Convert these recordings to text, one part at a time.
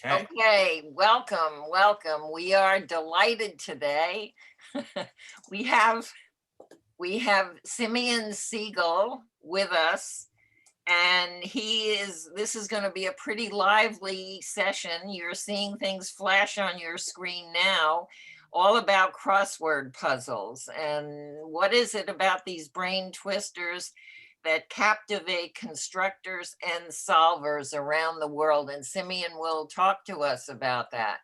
Okay. Okay, welcome. We are delighted today. we have Simeon Seigel with us, and this is going to be a pretty lively session. You're seeing things flash on your screen now, all about crossword puzzles. And what is it about these brain twisters that captivate constructors and solvers around the world? And Simeon will talk to us about that.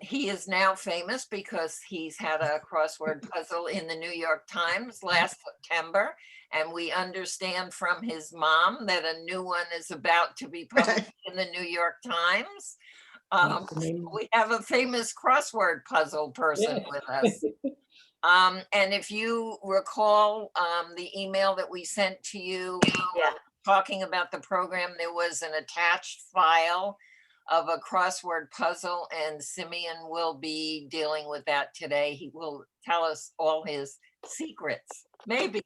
He is now famous because he's had a crossword puzzle in the New York Times last September, and we understand from his mom that a new one is about to be published in the New York Times. We have a famous crossword puzzle person with us. And if you recall the email that we sent to you talking about the program, there was an attached file of a crossword puzzle, and Simeon will be dealing with that today. He will tell us all his secrets, maybe.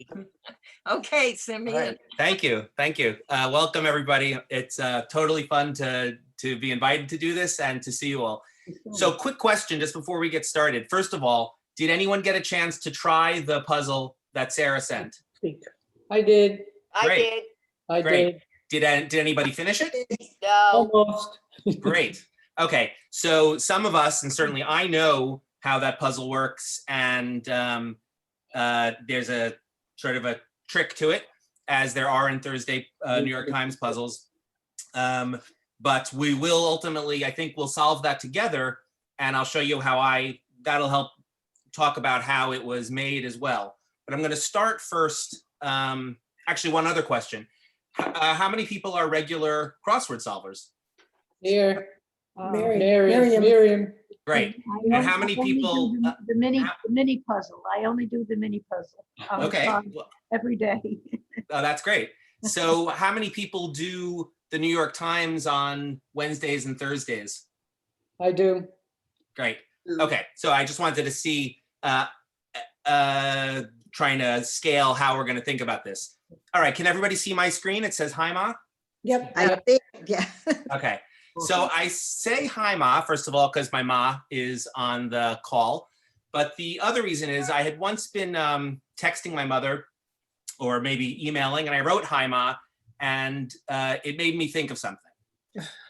Okay, Simeon. Right. Thank you. Welcome, everybody. It's totally fun to be invited to do this and to see you all. So quick question just before we get started. First of all, did anyone get a chance to try the puzzle that Sarah sent? I did. Great. I Great. did. Did anybody finish it? No. Almost. Great. Okay. So some of us, and certainly I know how that puzzle works, and there's a sort of a trick to it, as there are in Thursday New York Times puzzles. But we will ultimately, I think we'll solve that together, and I'll show you how that'll help talk about how it was made as well. But I'm going to start first. Actually, one other question. How many people are regular crossword solvers? Here. Miriam. Great. And how many people? The mini puzzle. I only do the mini puzzle. Okay. Every day. Oh, that's great. So how many people do the New York Times on Wednesdays and Thursdays? I do. Great. Okay. So I just wanted to see, trying to scale how we're going to think about this. All right. Can everybody see my screen? It says hi, Ma. Yep, I think, yeah. Okay. So I say hi, Ma, first of all, because my Ma is on the call. But the other reason is I had once been texting my mother or maybe emailing, and I wrote hi, Ma, and it made me think of something.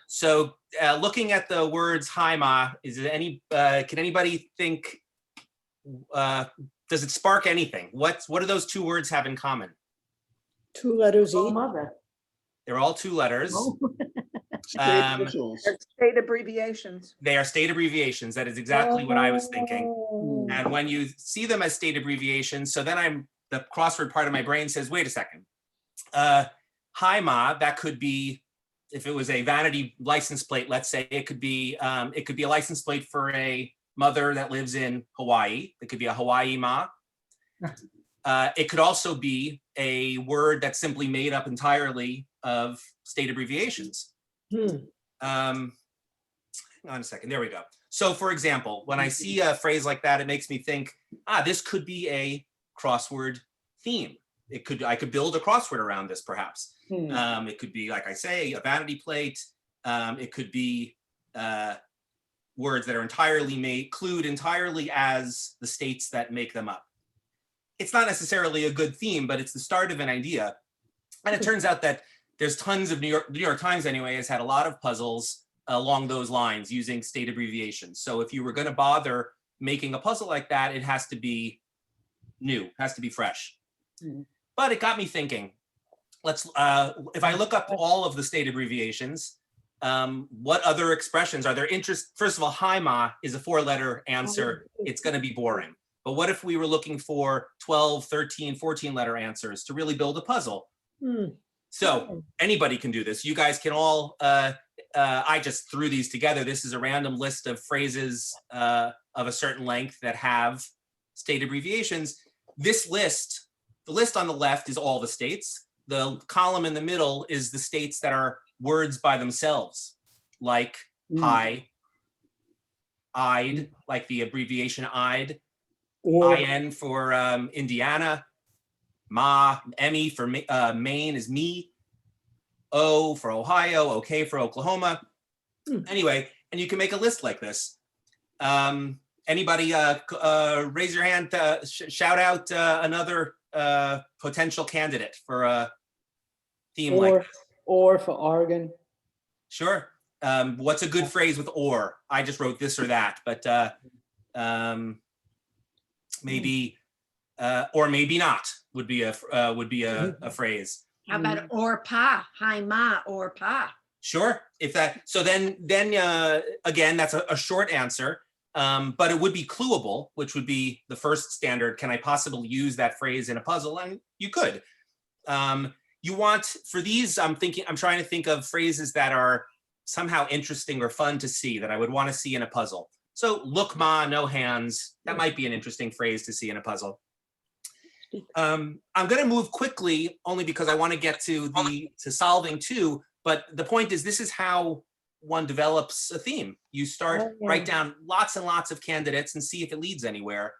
So looking at the words hi, Ma, can anybody think, does it spark anything? What do those two words have in common? 2 letters Oh, each. mother. They're all 2 letters. Oh. State abbreviations. They are state abbreviations. That is exactly what I was thinking. Oh. And when you see them as state abbreviations, so then the crossword part of my brain says, wait a second. Hi, Ma, that could be, if it was a vanity license plate, let's say, it could be a license plate for a mother that lives in Hawaii. It could be a Hawaii Ma. It could also be a word that's simply made up entirely of state abbreviations. Hang on a second, there we go. So for example, when I see a phrase like that, it makes me think, this could be a crossword theme. I could build a crossword around this perhaps. It could be, like I say, a vanity plate. It could be words that are clued entirely as the states that make them up. It's not necessarily a good theme, but it's the start of an idea. And it turns out that there's tons of New York Times anyway has had a lot of puzzles along those lines using state abbreviations. So if you were going to bother making a puzzle like that, it has to be new, has to be fresh. But it got me thinking, if I look up all of the state abbreviations, what other expressions are there? First of all, hi, Ma is a 4-letter answer. It's going to be boring. But what if we were looking for 12, 13, 14-letter answers to really build a puzzle? So anybody can do this. You guys can all, I just threw these together. This is a random list of phrases of a certain length that have state abbreviations. This list, the list on the left is all the states. The column in the middle is the states that are words by themselves, like hi, I'd, like the abbreviation I'd, IN for Indiana, Ma, Emmy for Maine is me, O for Ohio, OK for Oklahoma. Anyway, and you can make a list like this. Anybody raise your hand, shout out another potential candidate for a theme like this. Or for Oregon. Sure. What's a good phrase with or? I just wrote this or that, but maybe or maybe not would be a phrase. How about or pa? Hi ma or pa? Sure. If that, so then again, that's a short answer, but it would be clueable, which would be the first standard. Can I possibly use that phrase in a puzzle? And you could. You want, for these, I'm trying to think of phrases that are somehow interesting or fun to see that I would want to see in a puzzle. So look ma, no hands. That might be an interesting phrase to see in a puzzle. I'm going to move quickly only because I want to get to solving too. But the point is, this is how one develops a theme. You write down lots and lots of candidates and see if it leads anywhere.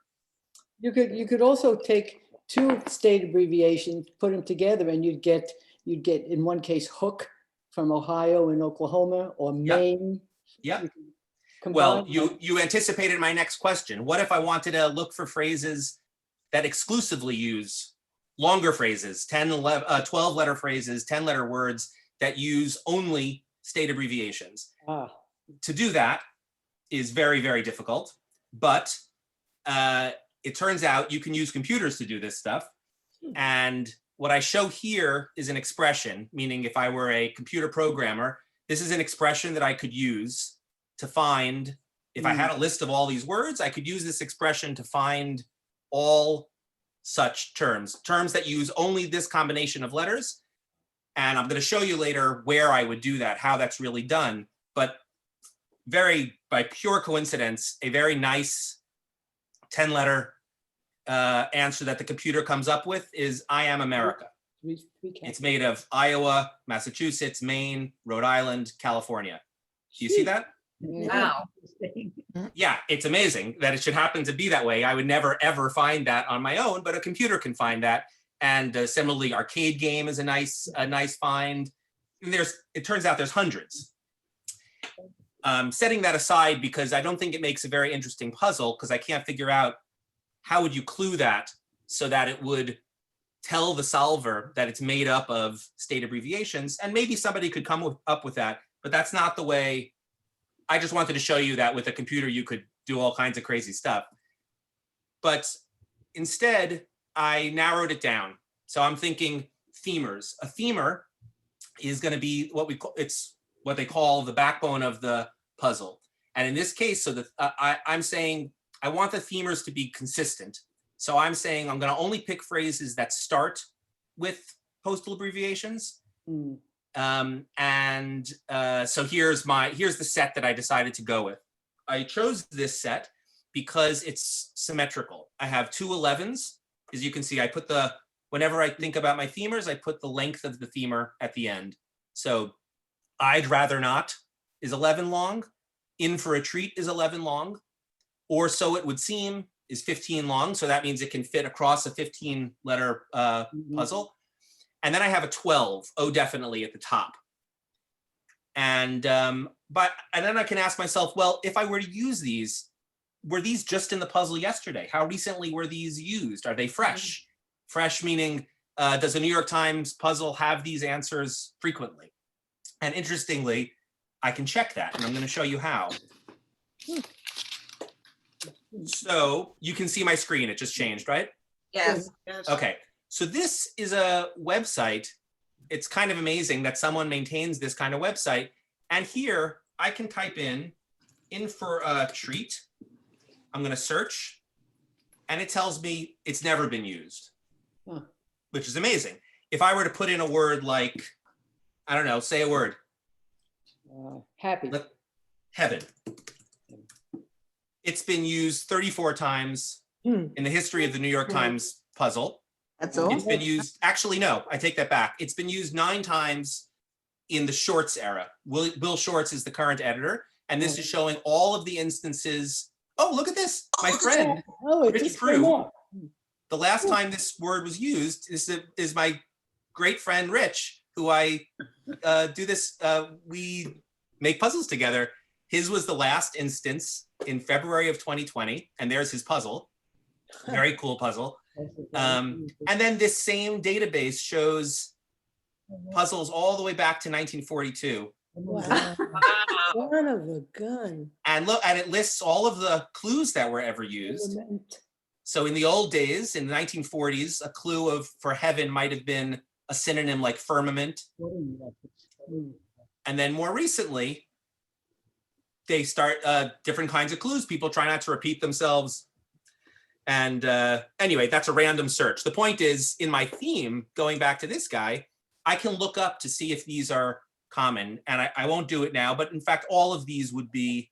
You could also take two state abbreviations, put them together, and you'd get in one case Hook from Ohio and Oklahoma, or Maine. Yeah. Well, you anticipated my next question. What if I wanted to look for phrases that exclusively use longer phrases, 10, 11, 12 letter phrases, 10 letter words that use only state abbreviations? To do that is very, very difficult, but it turns out you can use computers to do this stuff. And what I show here is an expression, meaning if I were a computer programmer, this is an expression that I could use to find, if I had a list of all these words, I could use this expression to find all such terms that use only this combination of letters. And I'm going to show you later where I would do that, how that's really done. But by pure coincidence, a very nice 10-letter answer that the computer comes up with is I am America. It's made of Iowa, Massachusetts, Maine, Rhode Island, California. Do you see that? Wow. Yeah, it's amazing that it should happen to be that way. I would never, ever find that on my own, but a computer can find that. And similarly, arcade game is a nice find. And it turns out there's hundreds. Setting that aside, because I don't think it makes a very interesting puzzle, because I can't figure out how would you clue that so that it would tell the solver that it's made up of state abbreviations. And maybe somebody could come up with that, but that's not the way. I just wanted to show you that with a computer, you could do all kinds of crazy stuff. But instead, I narrowed it down. So I'm thinking themers. A themer is going to be what they call the backbone of the puzzle. And in this case, I'm saying I want the themers to be consistent. So I'm saying I'm going to only pick phrases that start with postal abbreviations. So here's the set that I decided to go with. I chose this set because it's symmetrical. I have two 11s. As you can see, whenever I think about my themers, I put the length of the themer at the end. So I'd rather not is 11 long. In for a treat is 11 long. Or so it would seem is 15 long. So that means it can fit across a 15-letter puzzle. And then I have a 12, definitely at the top. And then I can ask myself, well, if I were to use these, were these just in the puzzle yesterday? How recently were these used? Are they fresh? Fresh meaning, does the New York Times puzzle have these answers frequently? And interestingly, I can check that, and I'm going to show you how. So you can see my screen. It just changed, right? Yes. Okay. So this is a website. It's kind of amazing that someone maintains this kind of website. And here I can type in for a treat. I'm going to search, and it tells me it's never been used, which is amazing. If I were to put in a word like, I don't know, say a word. Happy. Heaven. It's been used 34 times in the history of the New York Times puzzle. That's all. It's been used, actually, no, I take that back. It's been used 9 times in the Shorts era. Will Shorts is the current editor, and this is showing all of the instances. Oh, look at this. My friend, Rich Prue. The last time this word was used is my great friend, Rich, who I do this. We make puzzles together. His was the last instance in February of 2020, and there's his puzzle. Very cool puzzle. And then this same database shows puzzles all the way back to 1942. Wow. Son of a gun. And look, and it lists all of the clues that were ever used. So in the old days, in the 1940s, a clue for heaven might have been a synonym like firmament. And then more recently, they start different kinds of clues. People try not to repeat themselves. And anyway, that's a random search. The point is, in my theme, going back to this guy, I can look up to see if these are common. And I won't do it now, but in fact, all of these would be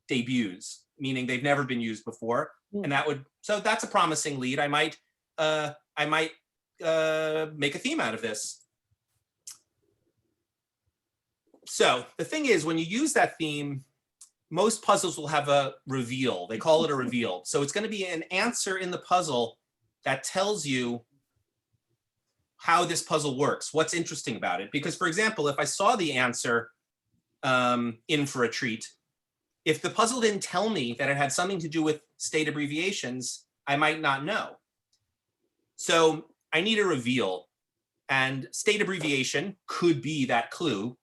debuts, meaning they've never been used before. And that would, so that's a promising lead. I might make a theme out of this. So the thing is, when you use that theme, most puzzles will have a reveal. They call it a reveal. So it's going to be an answer in the puzzle that tells you how this puzzle works, what's interesting about it. Because, for example, if I saw the answer in for a treat, if the puzzle didn't tell me that it had something to do with state abbreviations, I might not know. So I need a reveal, and state abbreviation could be that clue,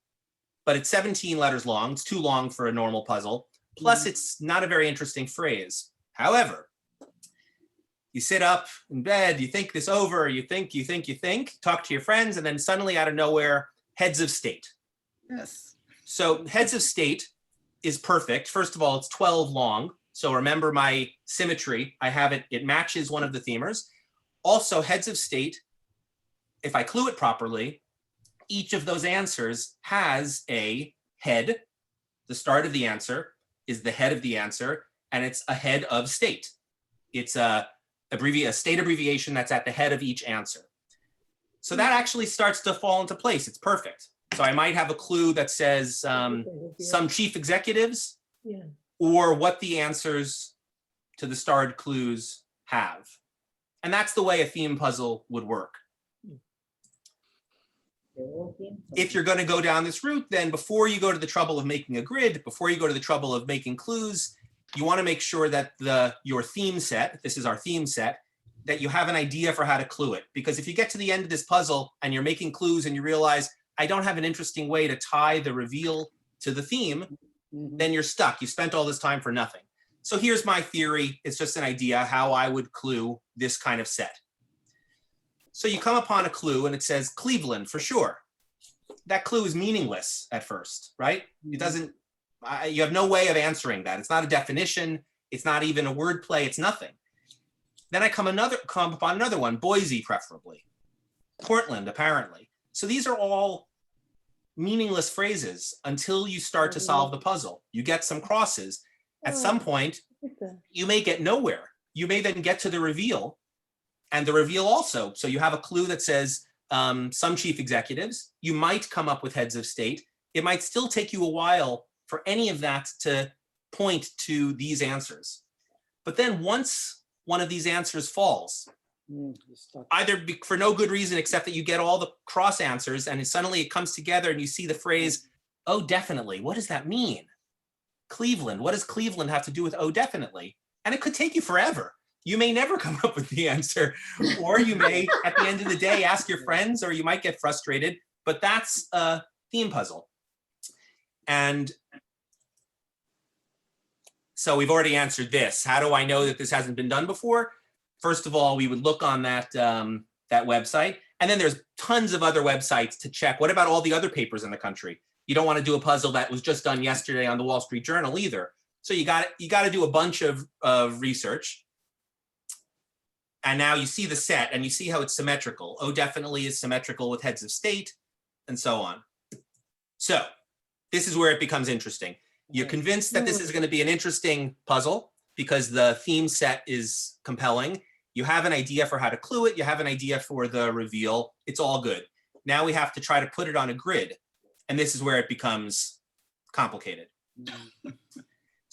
but it's 17 letters long. It's too long for a normal puzzle. Plus, it's not a very interesting phrase. However, you sit up in bed, you think this over, you think, talk to your friends, and then suddenly out of nowhere, heads of state. Yes. So heads of state is perfect. First of all, it's 12 long. So remember my symmetry. I have it, it matches one of the themers. Also, heads of state, if I clue it properly, each of those answers has a head. The start of the answer is the head of the answer, and it's a head of state. It's a state abbreviation that's at the head of each answer. So that actually starts to fall into place. It's perfect. So I might have a clue that says some chief executives, or what the answers to the starred clues have. And that's the way a theme puzzle would work. If you're going to go down this route, then before you go to the trouble of making a grid, before you go to the trouble of making clues, you want to make sure that your theme set, this is our theme set, that you have an idea for how to clue it. Because if you get to the end of this puzzle and you're making clues and you realize, I don't have an interesting way to tie the reveal to the theme, then you're stuck. You spent all this time for nothing. So here's my theory. It's just an idea how I would clue this kind of set. So you come upon a clue and it says Cleveland for sure. That clue is meaningless at first, right? It doesn't, you have no way of answering that. It's not a definition. It's not even a word play. It's nothing. Then I come upon another one, Boise preferably, Portland apparently. So these are all meaningless phrases until you start to solve the puzzle. You get some crosses. At some point, you may get nowhere. You may then get to the reveal, and the reveal also. So you have a clue that says some chief executives. You might come up with heads of state. It might still take you a while for any of that to point to these answers. But then once one of these answers falls, either for no good reason except that you get all the cross answers and suddenly it comes together and you see the phrase, oh, definitely. What does that mean? Cleveland. What does Cleveland have to do with oh, definitely? And it could take you forever. You may never come up with the answer, or you may, at the end of the day, ask your friends, or you might get frustrated, but that's a theme puzzle. And so we've already answered this. How do I know that this hasn't been done before? First of all, we would look on that website, and then there's tons of other websites to check. What about all the other papers in the country? You don't want to do a puzzle that was just done yesterday on the Wall Street Journal either. So you got to do a bunch of research. And now you see the set and you see how it's symmetrical. Oh, definitely is symmetrical with heads of state and so on. So this is where it becomes interesting. You're convinced that this is going to be an interesting puzzle because the theme set is compelling. You have an idea for how to clue it. You have an idea for the reveal. It's all good. Now we have to try to put it on a grid. And this is where it becomes complicated.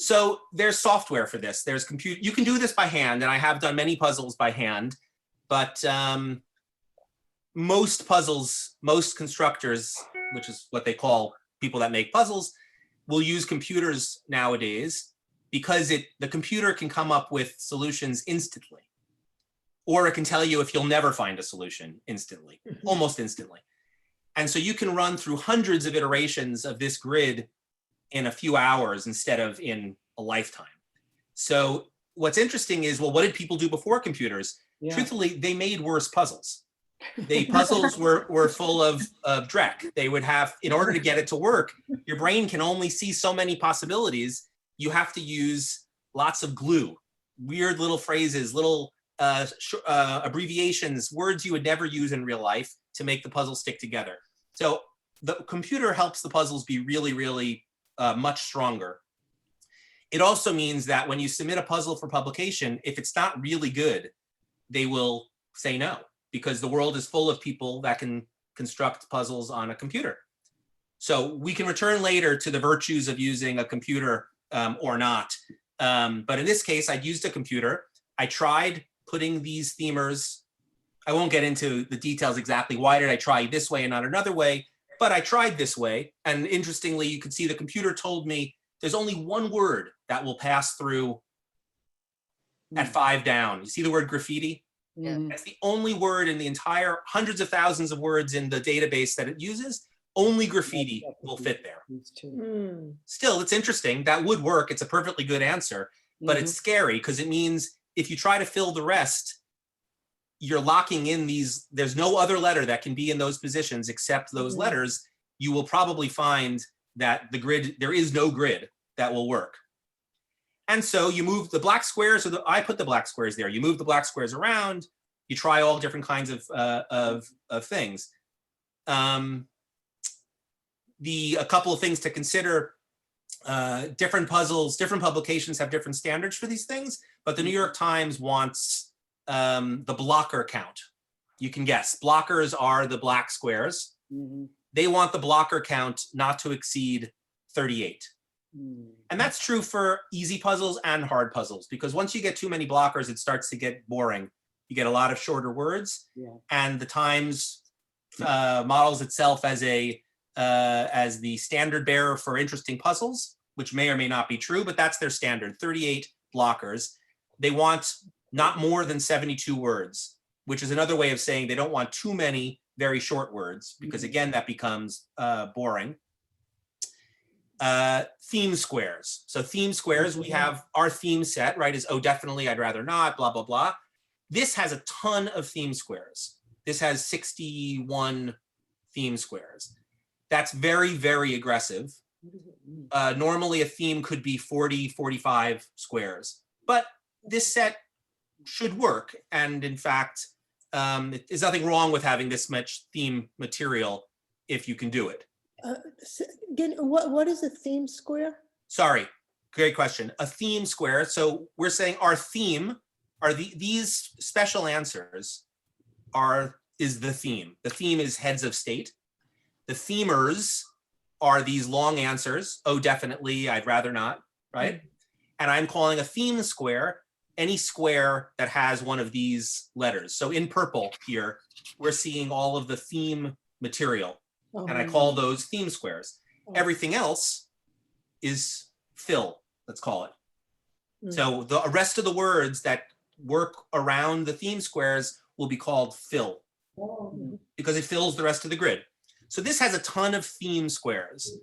So there's software for this. There's compute. You can do this by hand, and I have done many puzzles by hand, but most puzzles, most constructors, which is what they call people that make puzzles, will use computers nowadays because the computer can come up with solutions instantly. Or it can tell you if you'll never find a solution instantly, almost instantly. And so you can run through hundreds of iterations of this grid in a few hours instead of in a lifetime. So what's interesting is, well, what did people do before computers? Yeah. Truthfully, they made worse puzzles. The puzzles were full of dreck. They would have, in order to get it to work, your brain can only see so many possibilities. You have to use lots of glue, weird little phrases, little abbreviations, words you would never use in real life to make the puzzle stick together. So the computer helps the puzzles be really, really much stronger. It also means that when you submit a puzzle for publication, if it's not really good, they will say no, because the world is full of people that can construct puzzles on a computer. So we can return later to the virtues of using a computer or not. But in this case, I'd used a computer. I tried putting these themers. I won't get into the details exactly. Why did I try this way and not another way? But I tried this way. And interestingly, you could see the computer told me there's only one word that will pass through at 5 down. You see the word graffiti? Mhm. That's the only word in the entire hundreds of thousands of words in the database that it uses. Only graffiti will fit there. These two. Hmm. Still, it's interesting. That would work. It's a perfectly good answer, but Mhm. it's scary because it means if you try to fill the rest, you're locking in these, there's no other letter that can be in those positions except those Mhm. letters. You will probably find that the grid, there is no grid that will work. And so you move the black squares, or I put the black squares there. You move the black squares around. You try all different kinds of things. A couple of things to consider. Different puzzles, different publications have different standards for these things, but the New York Times wants the blocker count. You can guess. Blockers are the black squares. Mhm. They want the blocker count not to exceed 38. Mhm. And that's true for easy puzzles and hard puzzles, because once you get too many blockers, it starts to get boring. You get a lot of shorter words, Yeah. and the Times models itself as the standard bearer for interesting puzzles, which may or may not be true, but that's their standard, 38 blockers. They want not more than 72 words, which is another way of saying they don't want too many very short words, because again, that becomes boring. Theme squares. So theme squares, we have our theme set, right, is, oh, definitely, I'd rather not, blah, blah, blah. This has a ton of theme squares. This has 61 theme squares. That's very, very aggressive. Normally a theme could be 40, 45 squares, but this set should work. And in fact, there's nothing wrong with having this much theme material if you can do it. Again, what is a theme square? Sorry, great question. A theme square. So we're saying our theme are these special answers is the theme. The theme is heads of state. The themers are these long answers. Oh, definitely, I'd rather not, right? And I'm calling a theme square any square that has one of these letters. So in purple here, we're seeing all of the theme material, and I call those theme squares. Everything else is fill, let's call it. So the rest of the words that work around the theme squares will be called fill, because it fills the rest of the grid. So this has a ton of theme squares.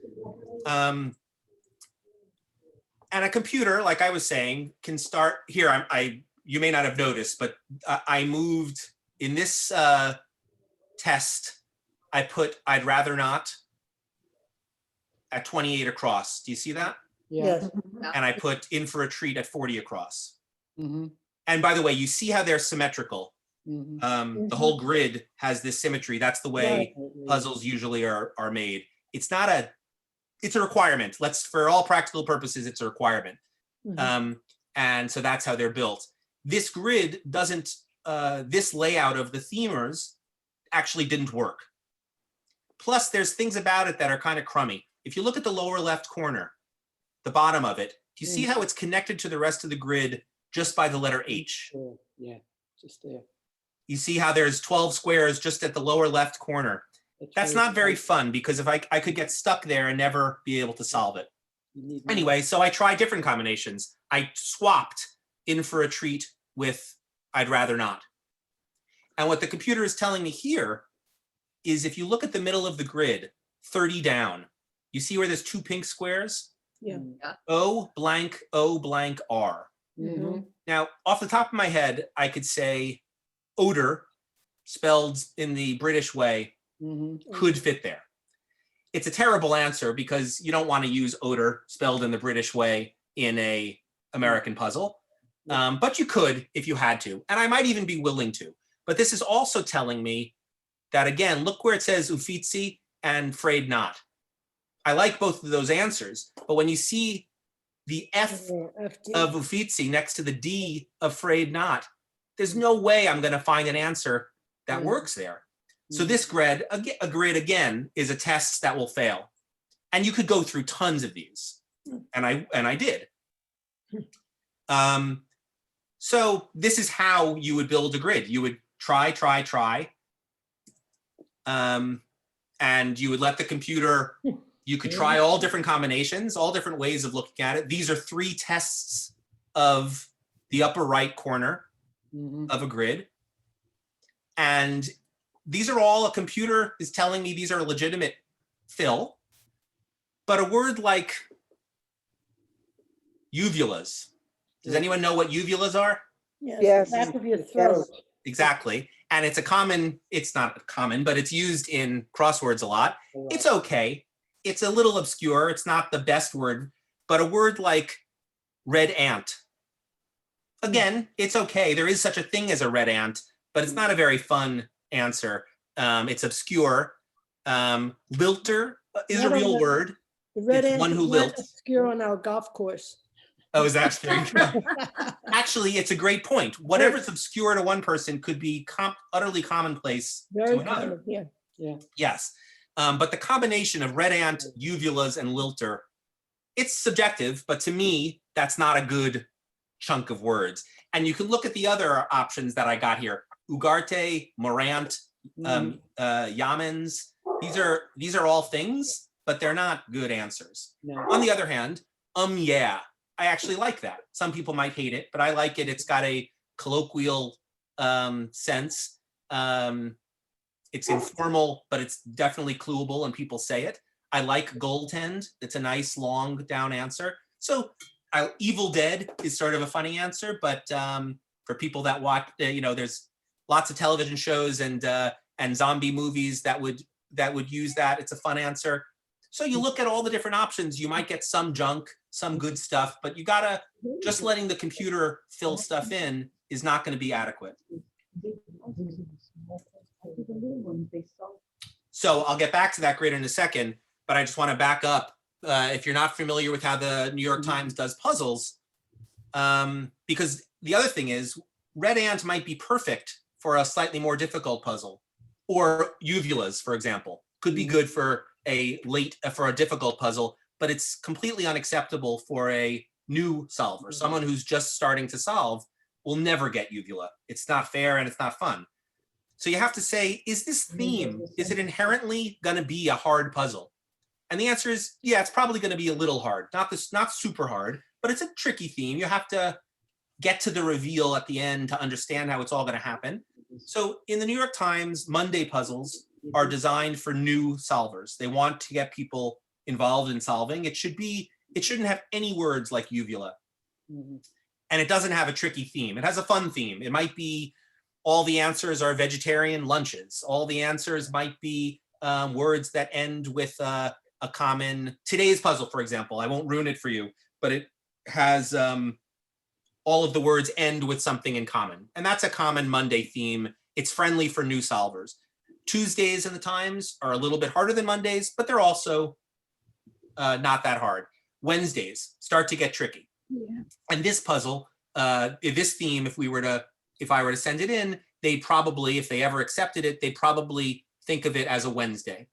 And a computer, like I was saying, can start here. You may not have noticed, but I moved in this test. I put I'd rather not at 28 across. Do you see that? Yeah. Yes. And I put in for a treat at 40 across. Mhm. And by the way, you see how they're symmetrical. Mhm. The whole grid has this symmetry. That's the way Right. puzzles usually are made. It's a requirement. For all practical purposes, it's a requirement. And so that's how they're built. This grid doesn't, this layout of the themers actually didn't work. Plus there's things about it that are kind of crummy. If you look at the lower left corner, the bottom of it, do you see how it's connected to the rest of the grid just by the letter H? Sure. Yeah, just there. You see how there's 12 squares just at the lower left corner. That's not very fun, because if I could get stuck there and never be able to solve it. You need more. Anyway, so I tried different combinations. I swapped in for a treat with I'd rather not. And what the computer is telling me here is if you look at the middle of the grid, 30 down, you see where there's 2 pink squares? Yeah. O blank R. Mhm. Now, off the top of my head, I could say odor, spelled in the British way, Mhm. could fit there. It's a terrible answer because you don't want to use odor spelled in the British way in a American puzzle. But you could if you had to, and I might even be willing to. But this is also telling me that, again, look where it says Uffizi and frayed not. I like both of those answers, but when you see the F FD. of Uffizi next to the D of frayed not, there's no way I'm going to find an answer that works there. So this grid again is a test that will fail, and you could go through tons of these, and I did. So this is how you would build a grid. You would try, and you would let the computer. You could try all different combinations, all different ways of looking at it. These are 3 tests of the upper right corner of a grid, and these are all a computer is telling me these are legitimate fill, but a word like uvulas. Does anyone know what uvulas are? Yes, back of your throat. Exactly. And it's not common, but it's used in crosswords a lot. It's okay. It's a little obscure. It's not the best word, but a word like red ant. Again, it's okay. There is such a thing as a red ant, but it's not a very fun answer. It's obscure. Lilter is a real word. The red It's ant one is who not lilts. obscure on our golf course. Oh, is that true? Actually, it's a great point. Whatever's obscure to one person could be utterly commonplace Very to another. common, yeah. Yes. But the combination of red ant, uvulas, and lilter, it's subjective, but to me, that's not a good chunk of words. And you can look at the other options that I got here. Ugarte, Morant, Yamens. These are all things, but they're not good answers. No. On the other hand, yeah, I actually like that. Some people might hate it, but I like it. It's got a colloquial sense. It's informal, but it's definitely clueable and people say it. I like goaltend. It's a nice long down answer. So Evil Dead is sort of a funny answer, but for people that watch, there's lots of television shows and zombie movies that would use that. It's a fun answer. So you look at all the different options, you might get some junk, some good stuff, but you gotta, just letting the computer fill stuff in is not gonna be adequate. So I'll get back to that grid in a second, but I just wanna back up. If you're not familiar with how the New York Times does puzzles, because the other thing is, red ant might be perfect for a slightly more difficult puzzle, or uvulas, for example, could be good for a difficult puzzle, but it's completely unacceptable for a new solver. Someone who's just starting to solve will never get uvula. It's not fair and it's not fun. So you have to say, is this theme, is it inherently going to be a hard puzzle? And the answer is, yeah, it's probably going to be a little hard. Not super hard, but it's a tricky theme. You have to get to the reveal at the end to understand how it's all going to happen. So in the New York Times, Monday puzzles are designed for new solvers. They want to get people involved in solving. It shouldn't have any words like uvula. And it doesn't have a tricky theme. It has a fun theme. It might be all the answers are vegetarian lunches. All the answers might be words that end with a common, today's puzzle, for example, I won't ruin it for you, but it has all of the words end with something in common. And that's a common Monday theme. It's friendly for new solvers. Tuesdays in the Times are a little bit harder than Mondays, but they're also not that hard. Wednesdays start to get tricky. Yeah. And this puzzle, this theme, if I were to send it in, they'd probably, if they ever accepted it, they'd probably think of it as a Wednesday.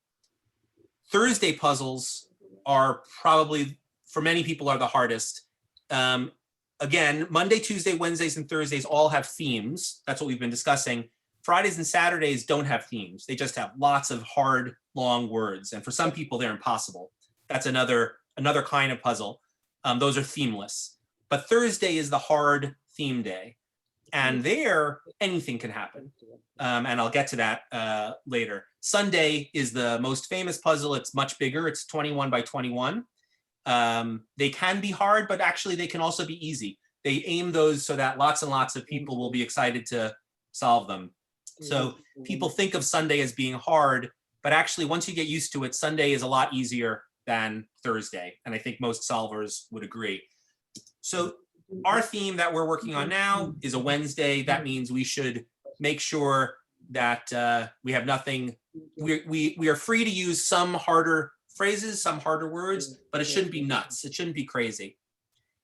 Thursday puzzles are probably, for many people, are the hardest. Again, Monday, Tuesday, Wednesdays, and Thursdays all have themes. That's what we've been discussing. Fridays and Saturdays don't have themes. They just have lots of hard, long words. And for some people, they're impossible. That's another another kind of puzzle. Those are themeless. But Thursday is the hard theme day. And there, anything can happen. And I'll get to that later. Sunday is the most famous puzzle. It's much bigger. It's 21 by 21. They can be hard, but actually they can also be easy. They aim those so that lots and lots of people will be excited to solve them. So people think of Sunday as being hard, but actually once you get used to it, Sunday is a lot easier than Thursday. And I think most solvers would agree. So our theme that we're working on now is a Wednesday. That means we should make sure that we have nothing. We are free to use some harder phrases, some harder words, but it shouldn't be nuts. It shouldn't be crazy.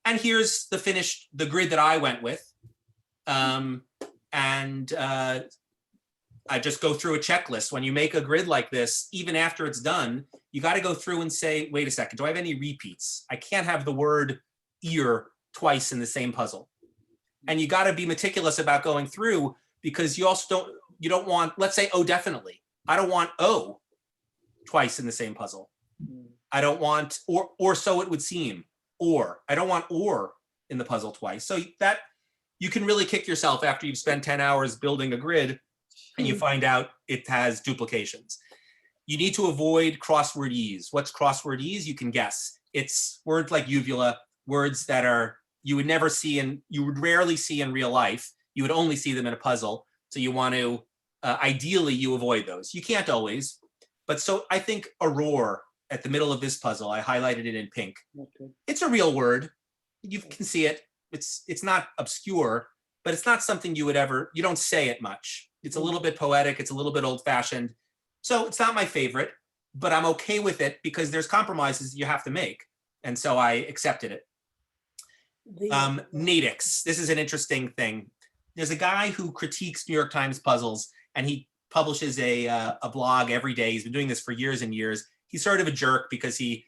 And here's the grid that I went with. I just go through a checklist. When you make a grid like this, even after it's done, you got to go through and say, wait a second, do I have any repeats? I can't have the word ear twice in the same puzzle. And you got to be meticulous about going through, because you also don't want, let's say, oh, definitely. I don't want O twice in the same puzzle. I don't want, or so it would seem, or. I don't want or in the puzzle twice. So that you can really kick yourself after you've spent 10 hours building a grid and you find out it has duplications. You need to avoid crossword ease. What's crossword ease? You can guess. It's words like uvula, words that you would never see you would rarely see in real life. You would only see them in a puzzle. So you want to, ideally you avoid those. You can't always, but so I think aurora at the middle of this puzzle, I highlighted it in pink. Okay. It's a real word. You can see it. It's not obscure, but it's not something you don't say it much. It's a little bit poetic. It's a little bit old fashioned. So it's not my favorite, but I'm okay with it because there's compromises you have to make. And so I accepted it. Natics. This is an interesting thing. There's a guy who critiques New York Times puzzles, and he publishes a blog every day. He's been doing this for years and years. He's sort of a jerk because he's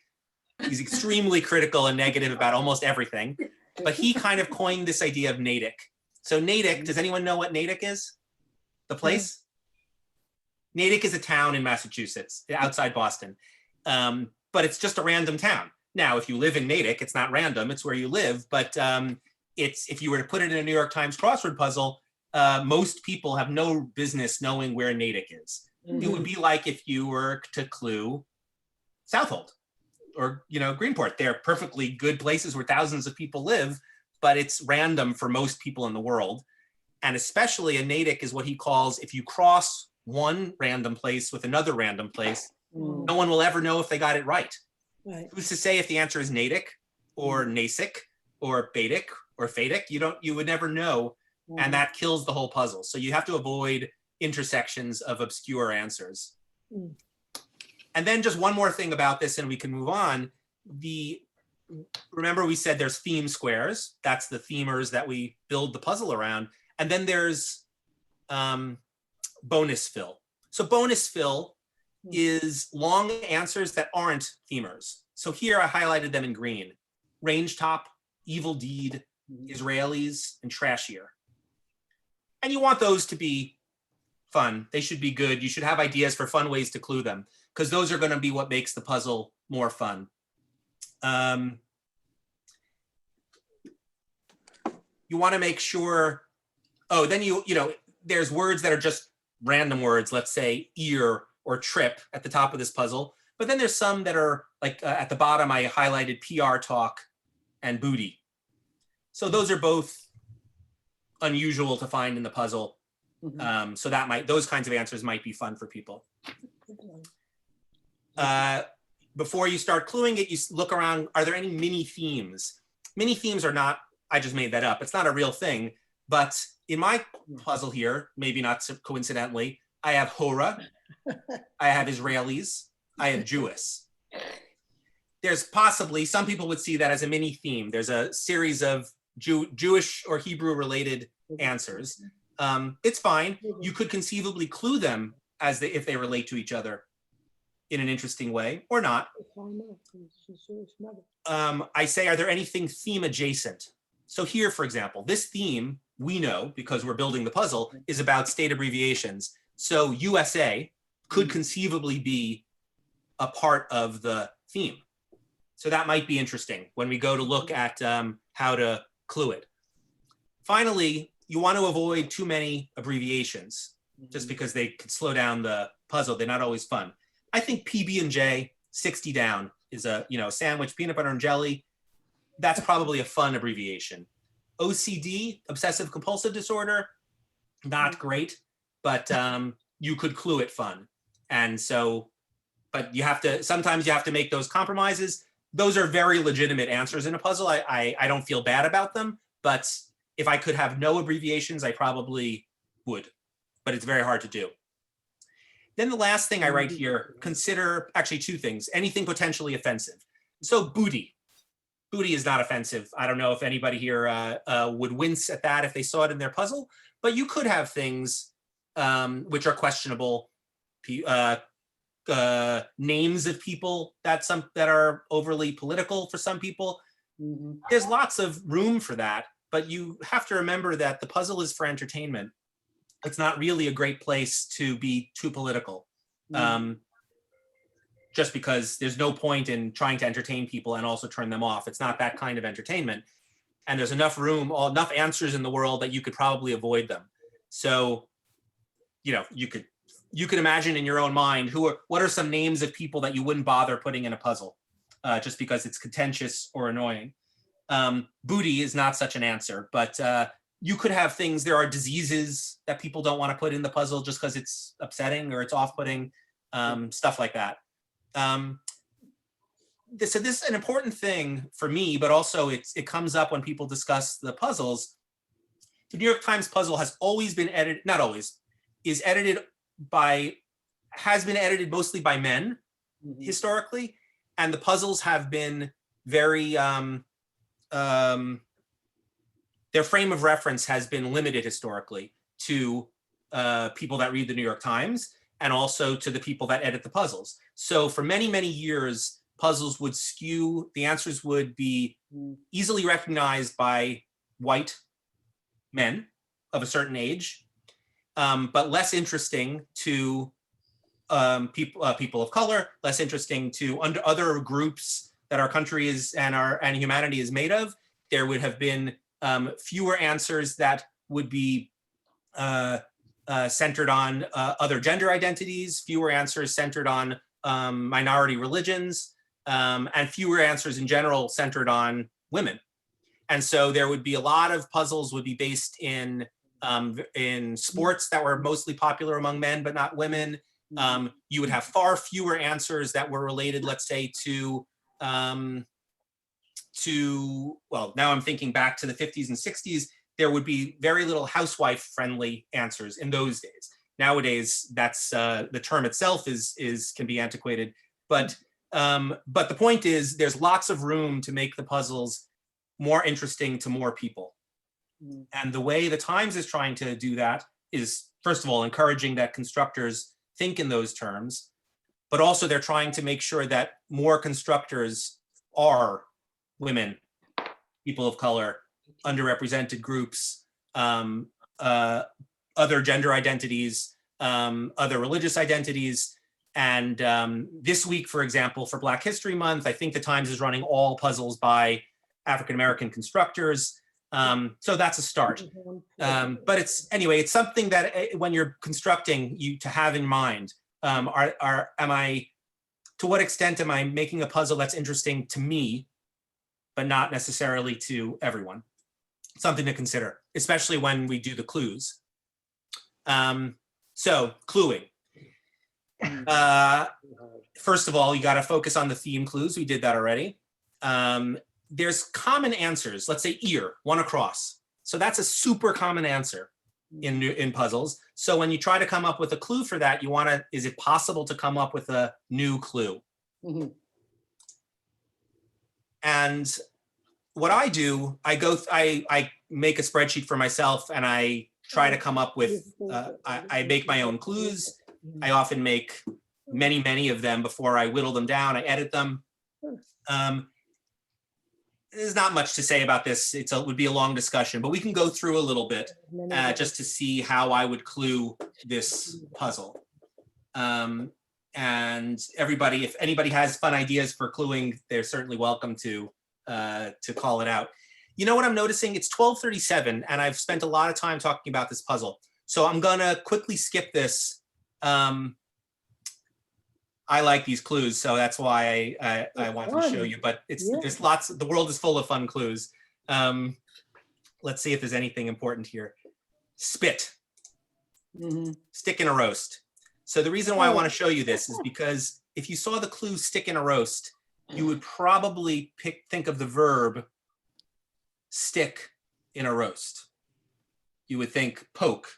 extremely critical and negative about almost everything. But he kind of coined this idea of Natick. So Natick, does anyone know what Natick is? The place? Natick is a town in Massachusetts, outside Boston. But it's just a random town. Now, if you live in Natick, it's not random, it's where you live. But if you were to put it in a New York Times crossword puzzle, most people have no business knowing where Natick is. It would be like if you were to clue Southold or Greenport. They're perfectly good places where thousands of people live, but it's random for most people in the world. And especially a Natick is what he calls, if you cross one random place with another random place, no one will ever know if they got it right. Right. Who's to say if the answer is Natick or Nasic or Badic or Fadic? You would never know, and that kills the whole puzzle. So you have to avoid intersections of obscure answers. And then just one more thing about this, and we can move on. Remember we said there's theme squares. That's the themers that we build the puzzle around. And then there's bonus fill. So bonus fill is long answers that aren't themers. So here I highlighted them in green. Range top, evil deed, Israelis, and trashier. And you want those to be fun. They should be good. You should have ideas for fun ways to clue them, because those are going to be what makes the puzzle more fun. You want to make sure, then there's words that are just random words, let's say ear or trip at the top of this puzzle. But then there's some that are like at the bottom, I highlighted PR talk and booty. So those are both unusual to find in the puzzle. So those kinds of answers might be fun for people. Before you start cluing it, you look around, are there any mini themes? Mini themes are not, I just made that up. It's not a real thing, but in my puzzle here, maybe not so coincidentally, I have Hora, I have Israelis, I have Jewish. There's possibly, some people would see that as a mini theme. There's a series of Jewish or Hebrew related answers. It's fine. You could conceivably clue them if they relate to each other in an interesting way or not. I say, are there anything theme adjacent? So here, for example, this theme, we know because we're building the puzzle, is about state abbreviations. So USA could conceivably be a part of the theme. So that might be interesting when we go to look at how to clue it. Finally, you want to avoid too many abbreviations just because they could slow down the puzzle. They're not always fun. I think PB&J, 60 down, is a sandwich, peanut butter and jelly. That's probably a fun abbreviation. OCD, obsessive compulsive disorder, not great, but you could clue it fun. And so, but sometimes you have to make those compromises. Those are very legitimate answers in a puzzle. I don't feel bad about them, but if I could have no abbreviations, I probably would, but it's very hard to do. Then the last thing I write here, consider actually two things, anything potentially offensive. So booty. Booty is not offensive. I don't know if anybody here would wince at that if they saw it in their puzzle, but you could have things which are questionable, names of people that are overly political for some people. There's lots of room for that, but you have to remember that the puzzle is for entertainment. It's not really a great place to be too political. Just because there's no point in trying to entertain people and also turn them off. It's not that kind of entertainment. And there's enough room, enough answers in the world that you could probably avoid them. So, you could imagine in your own mind, what are some names of people that you wouldn't bother putting in a puzzle just because it's contentious or annoying. Booty is not such an answer, but you could have things, there are diseases that people don't want to put in the puzzle just because it's upsetting or it's off-putting, stuff like that. So this is an important thing for me, but also it comes up when people discuss the puzzles. The New York Times puzzle has always been edited, not always, has been edited mostly by men historically, and the puzzles have been very, their frame of reference has been limited historically to people that read the New York Times and also to the people that edit the puzzles. So for many, many years, puzzles would skew, the answers would be easily recognized by white men of a certain age, but less interesting to people of color, less interesting to other groups that our country is and humanity is made of. There would have been fewer answers that would be centered on other gender identities, fewer answers centered on minority religions, and fewer answers in general centered on women. And so there would be a lot of puzzles would be based in sports that were mostly popular among men, but not women. You would have far fewer answers that were related, let's say, to well, now I'm thinking back to the 50s and 60s, there would be very little housewife-friendly answers in those days. Nowadays, that's the term itself can be antiquated, but the point is there's lots of room to make the puzzles more interesting to more people. And the way the Times is trying to do that is, first of all, encouraging that constructors think in those terms, but also they're trying to make sure that more constructors are women, people of color, underrepresented groups, other gender identities, other religious identities. And this week, for example, for Black History Month, I think the Times is running all puzzles by African-American constructors. So that's a start. But it's something that when you're constructing, to have in mind, to what extent am I making a puzzle that's interesting to me, but not necessarily to everyone? Something to consider, especially when we do the clues. So cluing. First of all, you got to focus on the theme clues. We did that already. There's common answers. Let's say ear, one across. So that's a super common answer in puzzles. So when you try to come up with a clue for that, is it possible to come up with a new clue? And what I do, I make a spreadsheet for myself and I try to come up with, I make my own clues. I often make many, many of them before I whittle them down. I edit them. There's not much to say about this. It would be a long discussion, but we can go through a little bit just to see how I would clue this puzzle. And everybody, if anybody has fun ideas for cluing, they're certainly welcome to call it out. You know what I'm noticing? It's 12:37 and I've spent a lot of time talking about this puzzle. So I'm gonna quickly skip this. I like these clues, so that's why I wanted to show you, but there's lots, the world is full of fun clues. Let's see if there's anything important here. Spit, stick in a roast. So the reason why I want to show you this is because if you saw the clue stick in a roast, you would probably think of the verb stick in a roast. You would think poke,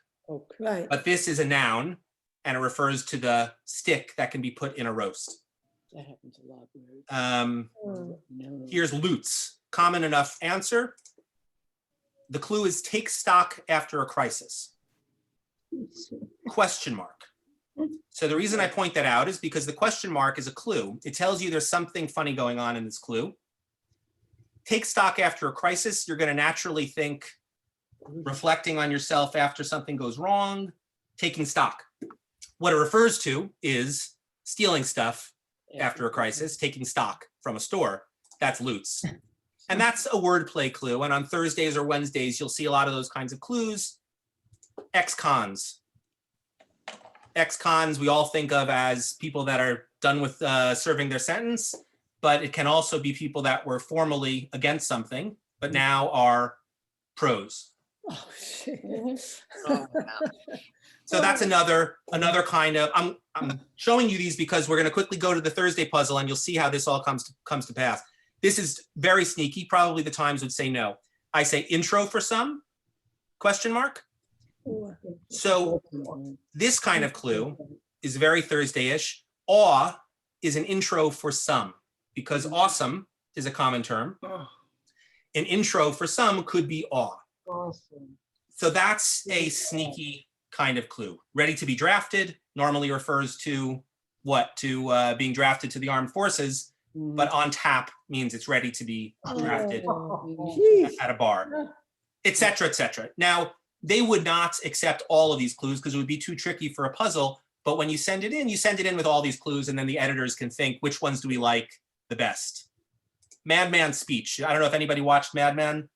Right. but this is a noun and it refers to the stick that can be put in a roast. That happens a lot. Oh, Here's loots, common enough answer. The clue is take stock after a crisis. Question mark. So the reason I point that out is because the question mark is a clue. It tells you there's something funny going on in this clue. Take stock after a crisis, you're going to naturally think reflecting on yourself after something goes wrong, taking stock. What it refers to is stealing stuff after a crisis, taking stock from a store. That's loots. And that's a wordplay clue. And on Thursdays or Wednesdays, you'll see a lot of those kinds of clues. Ex-cons. Ex-cons we all think of as people that are done with serving their sentence, but it can also be people that were formerly against something, but now are pros. oh, shit. So that's another kind of, I'm showing you these because we're going to quickly go to the Thursday puzzle and you'll see how this all comes to pass. This is very sneaky. Probably the Times would say no. I say intro for some, question mark. So this kind of clue is very Thursday-ish. Awe is an intro for some because awesome is a common term. An intro for some could be awe. Awesome. So that's a sneaky kind of clue. Ready to be drafted normally refers to what? To being drafted to the armed forces, but on tap means it's ready to be drafted at a bar, etc., etc. Now, they would not accept all of these clues because it would be too tricky for a puzzle. But when you send it in with all these clues, and then the editors can think, which ones do we like the best? Madman speech. I don't know if anybody watched Mad Men,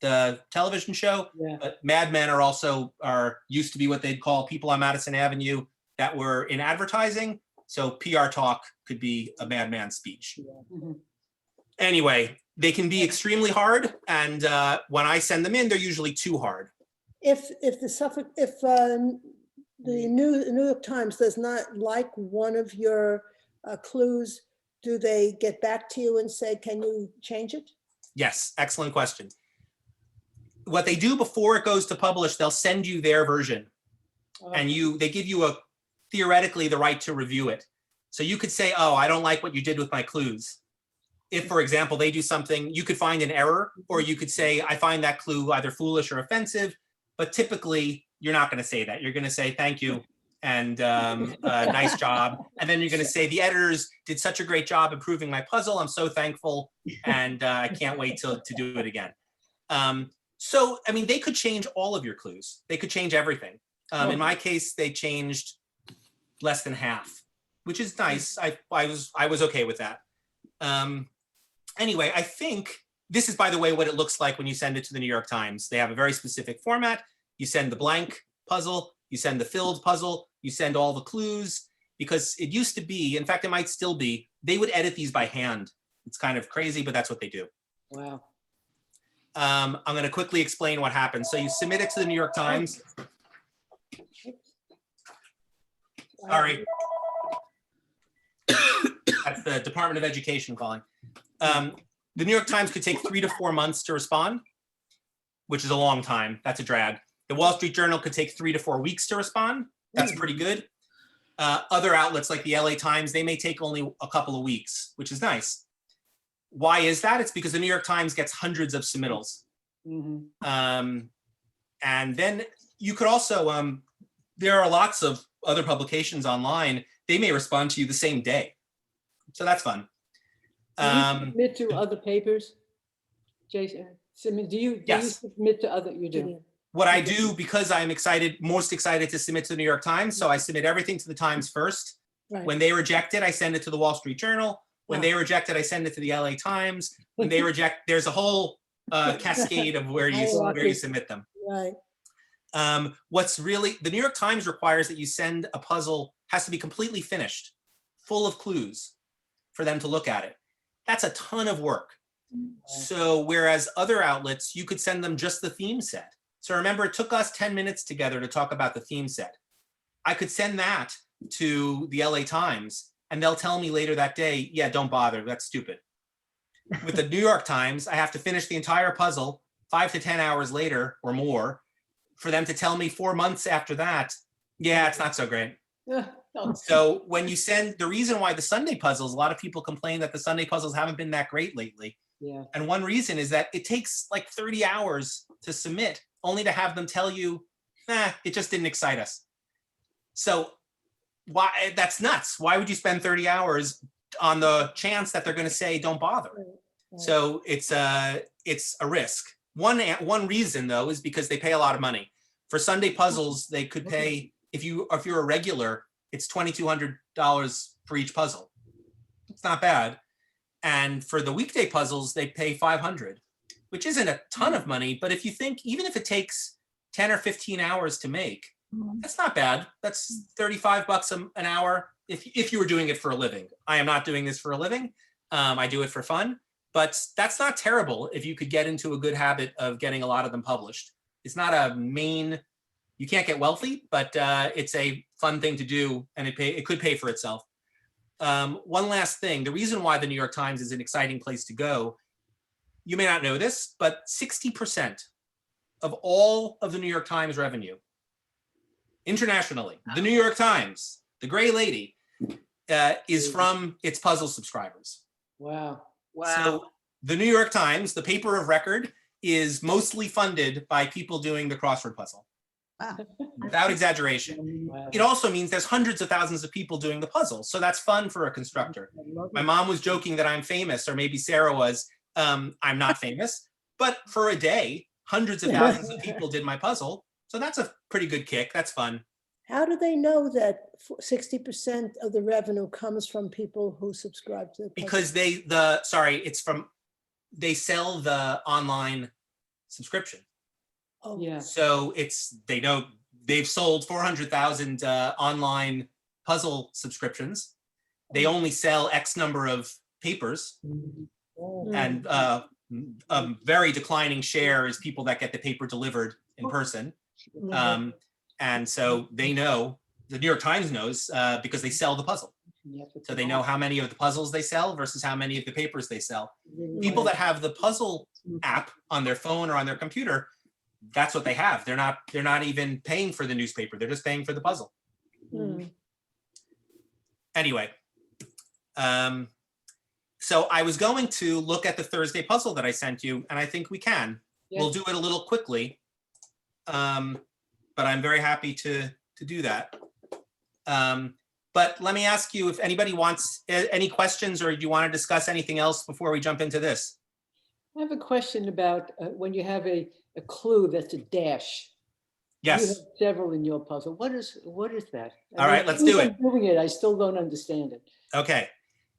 the television show, but Mad Men are used to be what they'd call people on Madison Avenue that were in advertising. So PR talk could be a madman speech. Anyway, they can be extremely hard, and when I send them in, they're usually too hard. If the New York Times does not like one of your clues, do they get back to you and say, can you change it? Yes, excellent question. What they do before it goes to publish, they'll send you their version, and they give you theoretically the right to review it. So you could say, oh, I don't like what you did with my clues. If, for example, they do something, you could find an error, or you could say, I find that clue either foolish or offensive, but typically you're not going to say that. You're going to say, thank you, and nice job. And then you're going to say, the editors did such a great job improving my puzzle. I'm so thankful, and I can't wait to do it again. So, I mean, they could change all of your clues. They could change everything. In my case, they changed less than half, which is nice. I was okay with that. Anyway, I think this is, by the way, what it looks like when you send it to the New York Times. They have a very specific format. You send the blank puzzle, you send the filled puzzle, you send all the clues, because it used to be, in fact, it might still be, they would edit these by hand. It's kind of crazy, but that's what they do. Wow. I'm going to quickly explain what happens. So you submit it to the New York Times. Sorry. That's the Department of Education calling. The New York Times could take 3 to 4 months to respond, which is a long time. That's a drag. The Wall Street Journal could take 3 to 4 weeks to respond. That's pretty good. Other outlets like the LA Times, they may take only a couple of weeks, which is nice. Why is that? It's because the New York Times gets hundreds of submittals. And then you could also, there are lots of other publications online. They may respond to you the same day. So that's fun. Do you submit to other papers, Jason? Simeon, do you submit to other? You do. What I do, because I'm most excited to submit to the New York Times, so I submit everything to the Times first, Right. When they reject it, I send it to the Wall Street Journal. When they reject it, I send it to the LA Times. When they reject, there's a whole cascade of where you submit them. Right. What's really, the New York Times requires that you send a puzzle, has to be completely finished, full of clues for them to look at it. That's a ton of work. So whereas other outlets, you could send them just the theme set. So remember, it took us 10 minutes together to talk about the theme set. I could send that to the LA Times and they'll tell me later that day, yeah, don't bother, that's stupid. With the New York Times, I have to finish the entire puzzle 5 to 10 hours later or more for them to tell me 4 months after that, yeah, it's not so great. So when you send, the reason why the Sunday puzzles, a lot of people complain that the Sunday puzzles haven't been that great lately. Yeah. And one reason is that it takes like 30 hours to submit, only to have them tell you, it just didn't excite us. So why, that's nuts. Why would you spend 30 hours on the chance that they're going to say, don't bother? So it's a risk. One reason though, is because they pay a lot of money. For Sunday puzzles, they could pay, if you're a regular, it's $2,200 for each puzzle. It's not bad. And for the weekday puzzles, they pay $500, which isn't a ton of money. But if you think, even if it takes 10 or 15 hours to make, that's not bad. That's $35 an hour if you were doing it for a living. I am not doing this for a living. I do it for fun, but that's not terrible if you could get into a good habit of getting a lot of them published. It's not a main, you can't get wealthy, but it's a fun thing to do, and it could pay for itself. One last thing, the reason why the New York Times is an exciting place to go, you may not know this, but 60% of all of the New York Times revenue internationally, the New York Times, the gray lady, is from its puzzle subscribers. Wow. So the New York Times, the paper of record, is mostly funded by people doing the crossword puzzle. Without exaggeration. Wow. It also means there's hundreds of thousands of people doing the puzzle. So that's fun for a constructor. My mom was joking that I'm famous, or maybe Sarah was. I'm not famous, but for a day, hundreds of thousands of people did my puzzle. So that's a pretty good kick. That's fun. How do they know that 60% of the revenue comes from people who subscribe to the puzzle? Because they sell the online subscription. Oh, Yeah. So they know they've sold 400,000 online puzzle subscriptions. They only sell X number of papers, oh. and a very declining share is people that get the paper delivered in person. And so they know, the New York Times knows, because they sell the puzzle. So they know how many of the puzzles they sell versus how many of the papers they sell. People that have the puzzle app on their phone or on their computer, that's what they have. They're not even paying for the newspaper. They're just paying for the puzzle. Anyway, so I was going to look at the Thursday puzzle that I sent you, and I think we can. Yeah. We'll do it a little quickly, but I'm very happy to do that. But let me ask you if anybody wants any questions, or do you want to discuss anything else before we jump into this? I have a question about when you have a clue that's a dash. You Yes. have several in your puzzle. What is that? All right, let's do it. I'm doing it. I still don't understand it. Okay.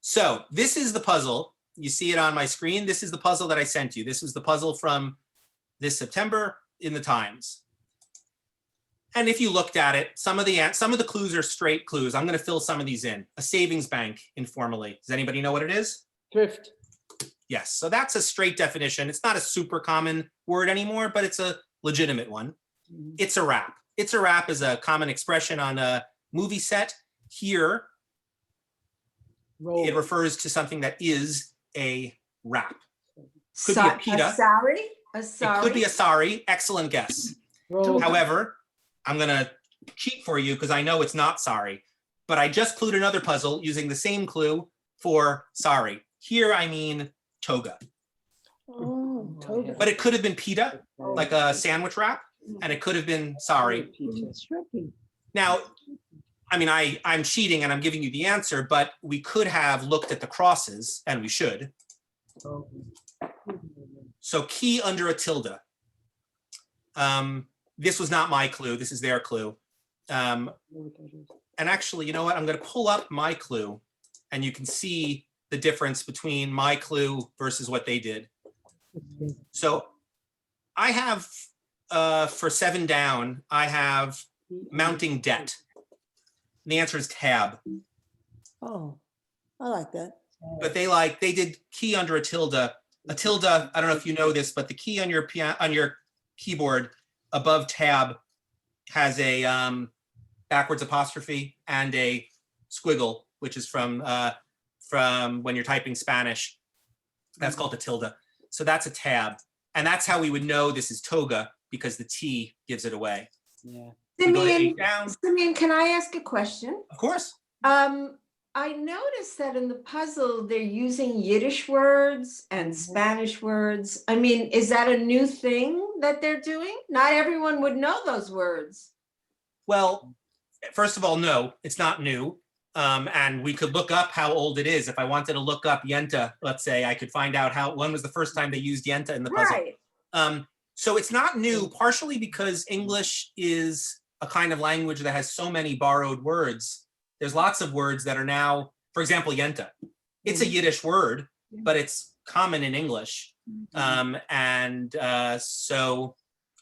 So this is the puzzle. You see it on my screen. This is the puzzle that I sent you. This was the puzzle from this September in the Times. And if you looked at it, some of the clues are straight clues. I'm going to fill some of these in. A savings bank, informally. Does anybody know what it is? Thrift. Yes. So that's a straight definition. It's not a super common word anymore, but it's a legitimate one. It's a wrap. It's a wrap is a common expression on a movie set. Here, Roll. it refers to something that is a wrap. Could So- be a pita. Sorry, a It sorry. could be a sari. Excellent guess. Roll. However, I'm going to cheat for you because I know it's not sorry, but I just clued another puzzle using the same clue for sorry. Here, I mean toga, Oh, toga. but it could have been pita, like a sandwich wrap, and it could have been sorry. It's tricky. Now, I mean, I'm cheating and I'm giving you the answer, but we could have looked at the crosses, and we should. So key under a tilde. This was not my clue. This is their clue. And actually, you know what? I'm going to pull up my clue and you can see the difference between my clue versus what they did. So I have, for 7 down, I have mounting debt. And the answer is tab. Oh, I like that. But they did key under a tilde. A tilde, I don't know if you know this, but the key on your keyboard above tab has a backwards apostrophe and a squiggle, which is from when you're typing Spanish. That's called a tilde. So that's a tab. And that's how we would know this is toga, because the T gives it away. Yeah. We go to Simeon, 8 down. Simeon, can I ask a question? Of course. I noticed that in the puzzle, they're using Yiddish words and Spanish words. I mean, is that a new thing that they're doing? Not everyone would know those words. Well, first of all, no, it's not new. And we could look up how old it is. If I wanted to look up yenta, let's say, I could find out when was the first time they used yenta in the puzzle. Right. So it's not new, partially because English is a kind of language that has so many borrowed words. There's lots of words that are now, for example, yenta. It's a Yiddish word, but it's common in English. Or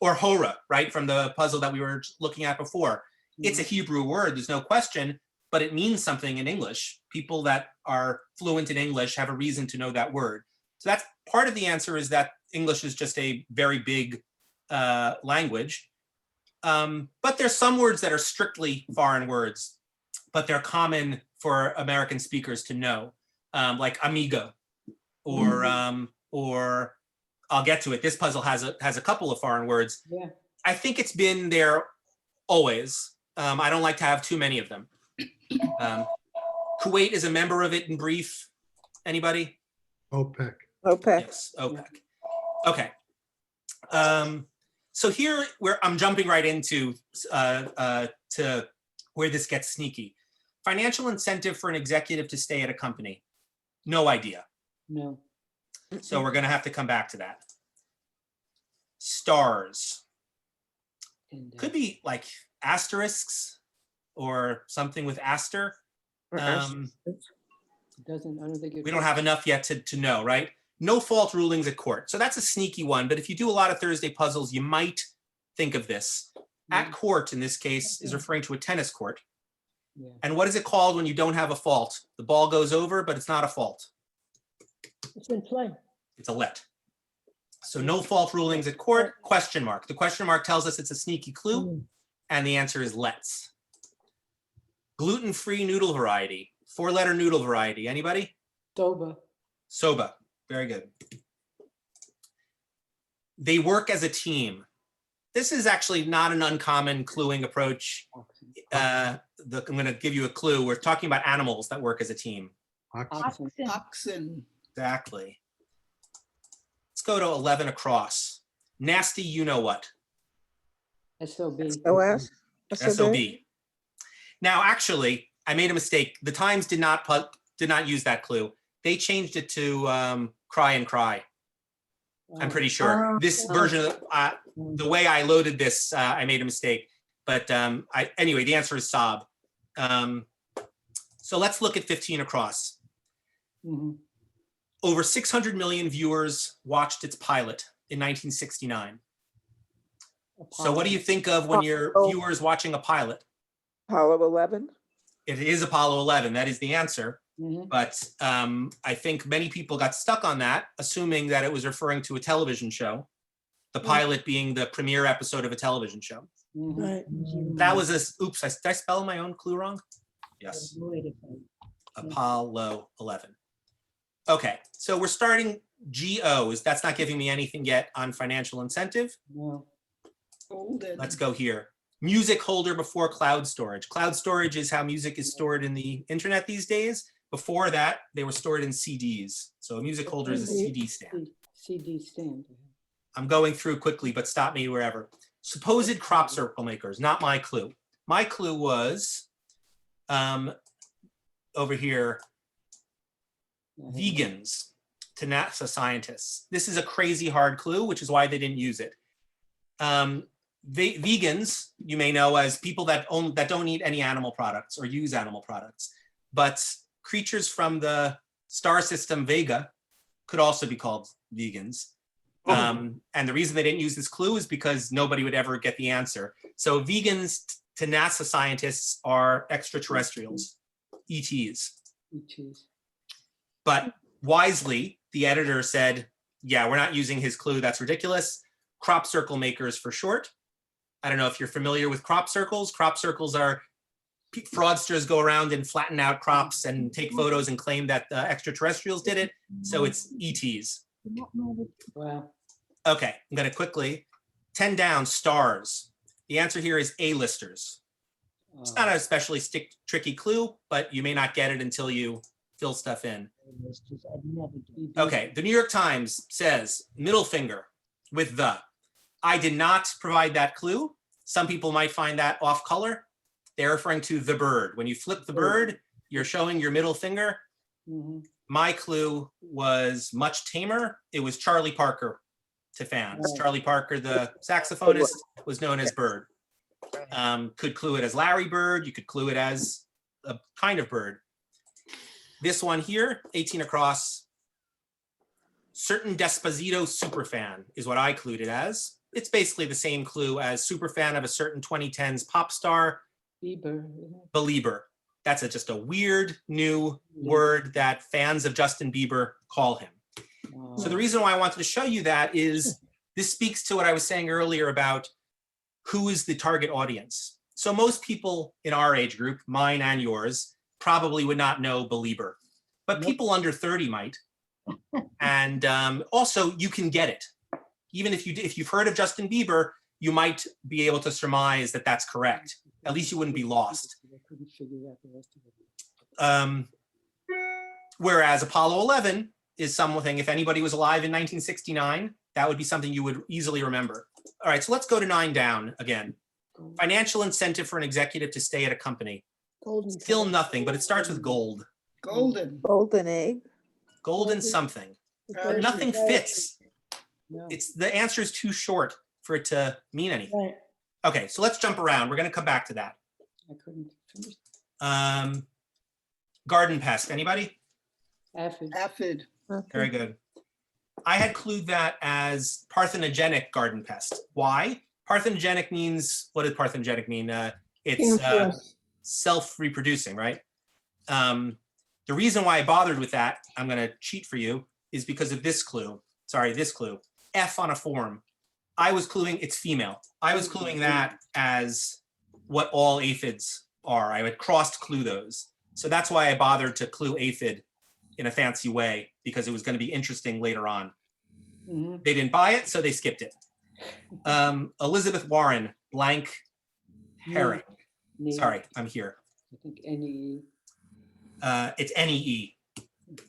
hora, right, from the puzzle that we were looking at before. It's a Hebrew word, there's no question, but it means something in English. People that are fluent in English have a reason to know that word. So that's part of the answer, is that English is just a very big language. But there's some words that are strictly foreign words, but they're common for American speakers to know, like amigo, or I'll get to it. This puzzle has a couple of foreign words. Yeah. I think it's been there always. I don't like to have too many of them. Kuwait is a member of it in brief. Anybody? OPEC. Yes, OPEC. Okay. So here I'm jumping right into to where this gets sneaky. Financial incentive for an executive to stay at a company. No idea. No. So we're going to have to come back to that. Stars. And, Could be like asterisks or something with aster. it doesn't, I don't think it. We don't have enough yet to know, right? No fault rulings at court. So that's a sneaky one. But if you do a lot of Thursday puzzles, you might think of this. At court, in this case, is referring to a tennis court. Yeah. And what is it called when you don't have a fault? The ball goes over, but it's not a fault. It's in play. It's a let. So no fault rulings at court, question mark. The question mark tells us it's a sneaky clue, and the answer is let's. Gluten-free noodle variety, 4-letter noodle variety. Anybody? Doba. Soba, very good. They work as a team. This is actually not an uncommon cluing approach. I'm going to give you a clue. We're talking about animals that work as a team. Oxen. Oxen. Exactly. Let's go to 11 across. Nasty, you know what? SOB. OS? SOB. Now, actually, I made a mistake. The Times did not use that clue. They changed it to cry and cry. I'm pretty sure. This version of the way I loaded this, I made a mistake. But anyway, the answer is sob. So let's look at 15 across. Over 600 million viewers watched its pilot in 1969. So what do you think of when your viewers watching a pilot? Apollo 11? It is Apollo 11. That is the answer. But I think many people got stuck on that, assuming that it was referring to a television show, the pilot being the premiere episode of a television show. Right. That was oops, did I spell my own clue wrong? Yes. Apollo 11. Okay, so we're starting GOs. That's not giving me anything yet on financial incentive. No. Let's go here. Music holder before cloud storage. Cloud storage is how music is stored in the internet these days. Before that, they were stored in CDs. So a music holder is a CD stand. CD stand. I'm going through quickly, but stop me wherever. Supposed crop circle makers, not my clue. My clue was over here, vegans to NASA scientists. This is a crazy hard clue, which is why they didn't use it. Vegans, you may know as people that don't eat any animal products or use animal products, but creatures from the star system Vega could also be called vegans. And the reason they didn't use this clue is because nobody would ever get the answer. So vegans to NASA scientists are extraterrestrials, ETs. ETs. But wisely, the editor said, yeah, we're not using his clue. That's ridiculous. Crop circle makers for short. I don't know if you're familiar with crop circles. Crop circles are fraudsters go around and flatten out crops and take photos and claim that extraterrestrials did it. So it's ETs. Wow. Okay, I'm going to quickly. 10 down, stars. The answer here is A-listers. It's not an especially tricky clue, but you may not get it until you fill stuff in. Okay, the New York Times says middle finger with the. I did not provide that clue. Some people might find that off color. They're referring to the bird. When you flip the bird, you're showing your middle finger. Mhm. My clue was much tamer. It was Charlie Parker to fans. Right. Charlie Parker, the saxophonist, was known as Bird. Could clue it as Larry Bird. You could clue it as a kind of bird. This one here, 18 across. Certain Despacito superfan is what I clued it as. It's basically the same clue as superfan of a certain 2010s pop star, Bieber. Belieber. That's just a weird new word that fans of Justin Bieber call him. So the reason why I wanted to show you that is this speaks to what I was saying earlier about who is the target audience. So most people in our age group, mine and yours, probably would not know Belieber, but people under 30 might. And also you can get it. Even if you've heard of Justin Bieber, you might be able to surmise that that's correct. At least you wouldn't be lost. Whereas Apollo 11 is something, if anybody was alive in 1969, that would be something you would easily remember. All right, so let's go to 9 down again. Financial incentive for an executive to stay at a company. Golden. Still nothing, but it starts with gold. Golden. Golden egg. Golden something. Golden. Nothing fits. No. The answer is too short for it to mean anything. Right. Okay, so let's jump around. We're going to come back to that. I couldn't finish. Garden pest. Anybody? Aphid. Aphid. Very good. I had clued that as parthenogenic garden pest. Why? Parthenogenic means, what does parthenogenic mean? It's self-reproducing, right? The reason why I bothered with that, I'm going to cheat for you, is because of this clue. Sorry, this clue. F on a form. I was cluing it's female. I was cluing that as what all aphids are. I would crossed clue those. So that's why I bothered to clue aphid in a fancy way, because it was going to be interesting later on. Mhm. They didn't buy it, so they skipped it. Elizabeth Warren, blank herring. Nee. Sorry, I'm here. I think any. It's NEE,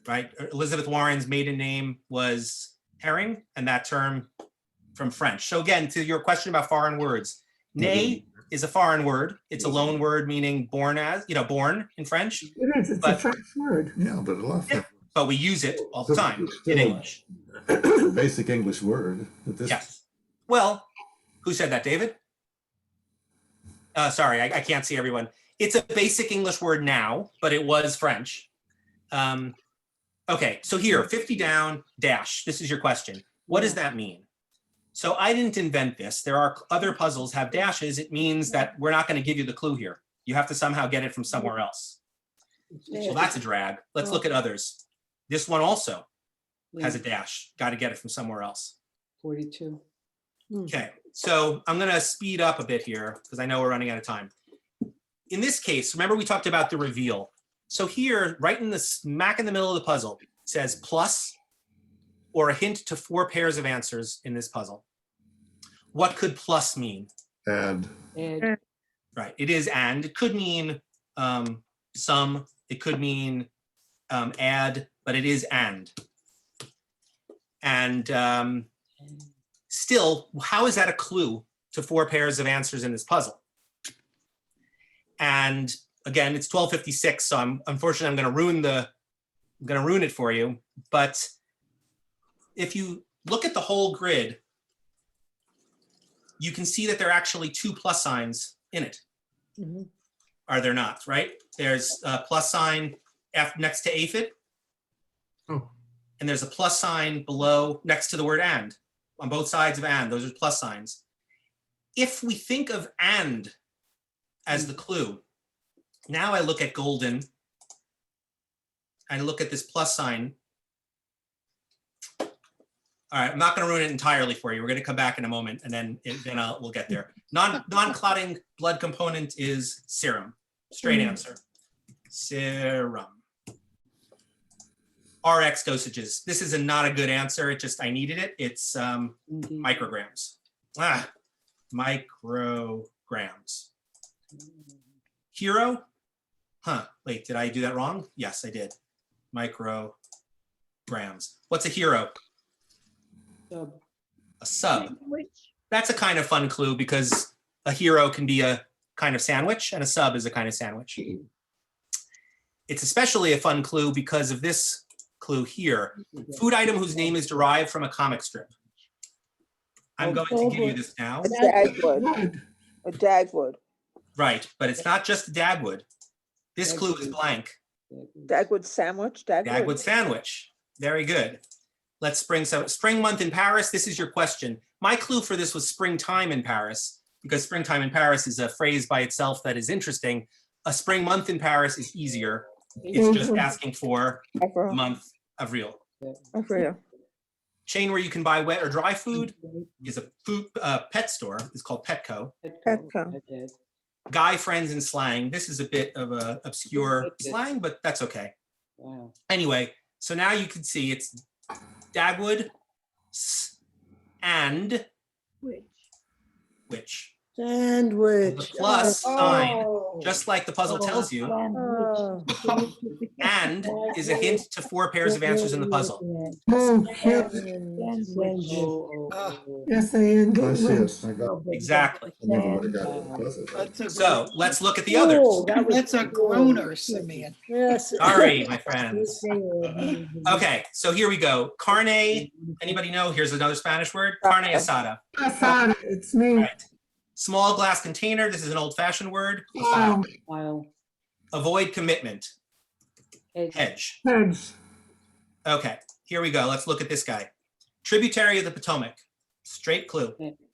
right? Elizabeth Warren's maiden name was herring, and that term from French. So again, to your question about foreign words, nay is a foreign word. It's a loan word meaning born as, born in French. It is, it's But- a French word. Yeah, but a lot of But we use it all the time It's in still- English. basic English word. But this, Yes. Well, who said that, David? Sorry, I can't see everyone. It's a basic English word now, but it was French. Okay, so here, 50 down, dash. This is your question. What does that mean? So I didn't invent this. There are other puzzles have dashes. It means that we're not going to give you the clue here. You have to somehow get it from somewhere else. So that's a drag. Let's look at others. This one also has a dash. Got to get it from somewhere else. 42. Okay, so I'm going to speed up a bit here because I know we're running out of time. In this case, remember we talked about the reveal. So here, right in the smack in the middle of the puzzle, it says plus or a hint to 4 pairs of answers in this puzzle. What could plus mean? and And Right, it is and. It could mean some, it could mean add, but it is and. And still, how is that a clue to 4 pairs of answers in this puzzle? And again, it's 12:56, so unfortunately I'm going to ruin it for you. But if you look at the whole grid, you can see that there are actually 2 plus signs in it. Mhm. Are there not, right? There's a plus sign next to aphid. Oh. And there's a plus sign below next to the word and, on both sides of and, those are plus signs. If we think of and as the clue, now I look at golden, I look at this plus sign. All right, I'm not going to ruin it entirely for you. We're going to come back in a moment, and then we'll get there. Non-clotting blood component is serum. Straight answer. Serum. RX dosages. This is not a good answer. It just, I needed it. It's micrograms. Micrograms. Hero? Huh, wait, did I do that wrong? Yes, I did. Micrograms. What's a hero? Sub. A sub. Sandwich. That's a kind of fun clue because a hero can be a kind of sandwich and a sub is a kind of sandwich. It's especially a fun clue because of this clue here. Food item whose name is derived from a comic strip. I'm going to give you this now. A dagwood. A dagwood. Right, but it's not just a dagwood. This clue is blank. Dagwood sandwich. Dagwood sandwich. Very good. Let's spring month in Paris. This is your question. My clue for this was springtime in Paris, because springtime in Paris is a phrase by itself that is interesting. A spring month in Paris is easier. It's just asking for the month of real. Chain where you can buy wet or dry food is a food pet store. It's called Petco. Petco. Guy friends in slang. This is a bit of a obscure slang, but that's okay. Wow. Anyway, so now you can see it's dagwood and which. Sandwich. The plus sign, Oh. just like the puzzle tells you, Oh. and is a hint to 4 pairs of answers in the puzzle. Yes, I am. Oh, yes, I got it. Exactly. I never got it. That's a, So let's look at the others. Oh, that was that's a groaner, Simeon. Yes. Sorry, my friends. Okay, so here we go. Carne, anybody know? Here's another Spanish word. Carne asada. Asada, it's me. Right. Small glass container. This is an old-fashioned word. Wow. File. Avoid commitment. Hedge. Hedge. Hedge. Okay, here we go. Let's look at this guy. Tributary of the Potomac. Straight clue.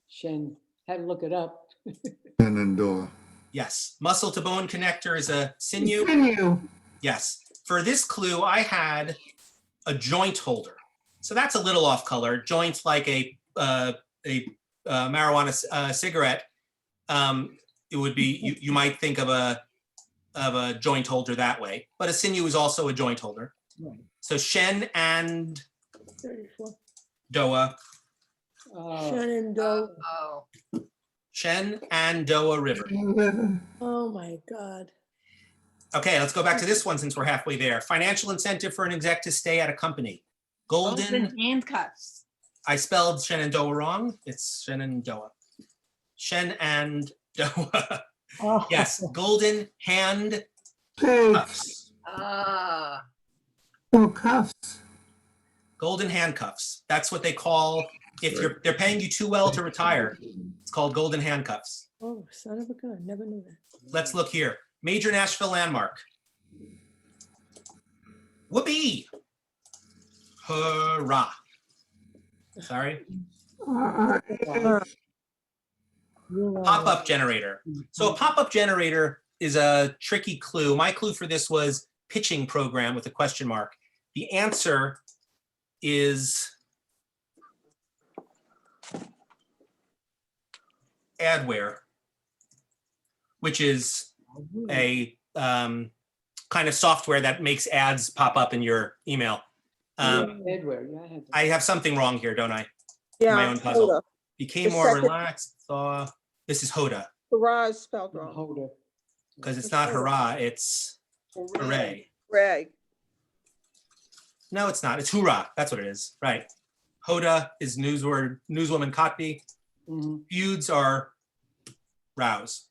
Shen. Had to look it up. Shenandoah. Yes. Muscle to bone connector is a sinew. Sinew. Yes. For this clue, I had a joint holder. So that's a little off color. Joint like a marijuana cigarette. It would be, you might think of a joint holder that way, but a sinew is also a joint holder. Right. So Shen and 34. Doa. Shenandoah. Oh, Shen and Doa River. Oh, my God. Okay, let's go back to this one since we're halfway there. Financial incentive for an exec to stay at a company. Golden, handcuffs. I spelled Shenandoah wrong. It's Shenandoah. Shenandoah. Oh. Yes, golden hand Pig. cuffs. ah, Oh, cuffs. Golden handcuffs. That's what they call, if they're paying you too well to retire. It's called golden handcuffs. Oh, son of a gun. Never knew that. Let's look here. Major Nashville landmark. Whoopee. Hurrah. Sorry. Pop-up generator. So a pop-up generator is a tricky clue. My clue for this was pitching program with a question mark. The answer is adware, which is a kind of software that makes ads pop up in your email. Edward, yeah, I had to- I have something wrong here, don't I? Yeah. My own puzzle. Hoda. Became The more second- relaxed. This is Hoda, Hurrah is spelled wrong. Holder. because it's not hurrah, it's hooray. Greg. No, it's not. It's hoorah. That's what it is. Right. Hoda is newsword, newswoman Cotby. Mhm. Feuds are rouse.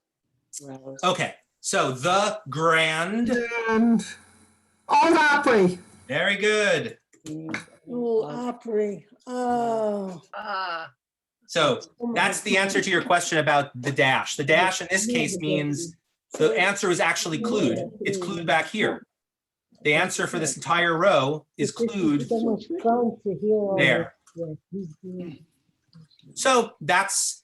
Wow. Okay. So the grand. And Old Opry. Very good. Oh, Opry. Oh. ah, So that's the answer to your question about the dash. The dash in this case means the answer is actually clued. It's clued back here. The answer for this entire row is clued there. So that's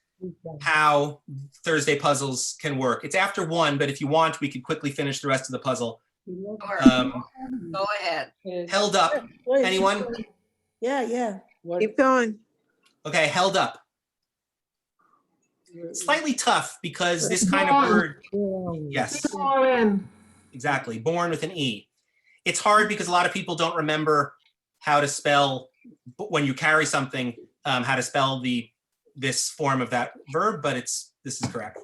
how Thursday puzzles can work. It's after 1, but if you want, we could quickly finish the rest of the puzzle. Sure. Go ahead. Held up. Please. Anyone? Yeah. Keep going. Okay, held up. Slightly tough because this kind of word, yes, exactly, born with an E. It's hard because a lot of people don't remember how to spell, when you carry something, how to spell this form of that verb, but this is correct.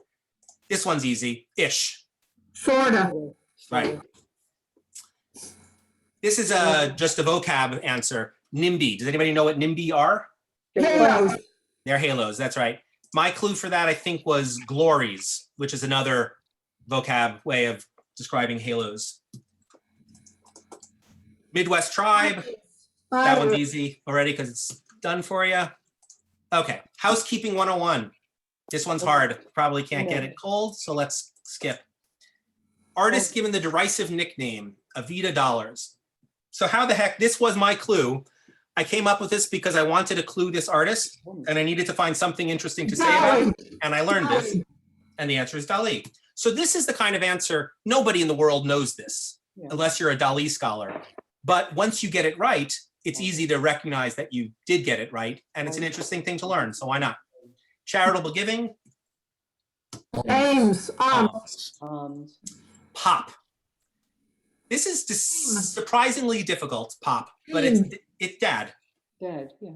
This one's easy, ish. Sorta. Right. This is just a vocab answer. NIMBY. Does anybody know what NIMBY are? Halos. They're halos, that's right. My clue for that, I think, was glories, which is another vocab way of describing halos. Midwest tribe. That one's easy already because it's done for you. Okay, housekeeping 101. This one's hard. Probably can't get it cold, so let's skip. Artist given the derisive nickname, Avita Dollars. So how the heck, this was my clue. I came up with this because I wanted to clue this artist and I needed to find something interesting to say about it. And I learned this. And the answer is Dali. So this is the kind of answer, nobody in the world knows this, unless you're a Dali scholar. But once you get it right, it's easy to recognize that you did get it right. And it's an interesting thing to learn, so why not? Charitable giving. Aims. Pop. This is surprisingly difficult, pop, but it's dad. Dad, yeah.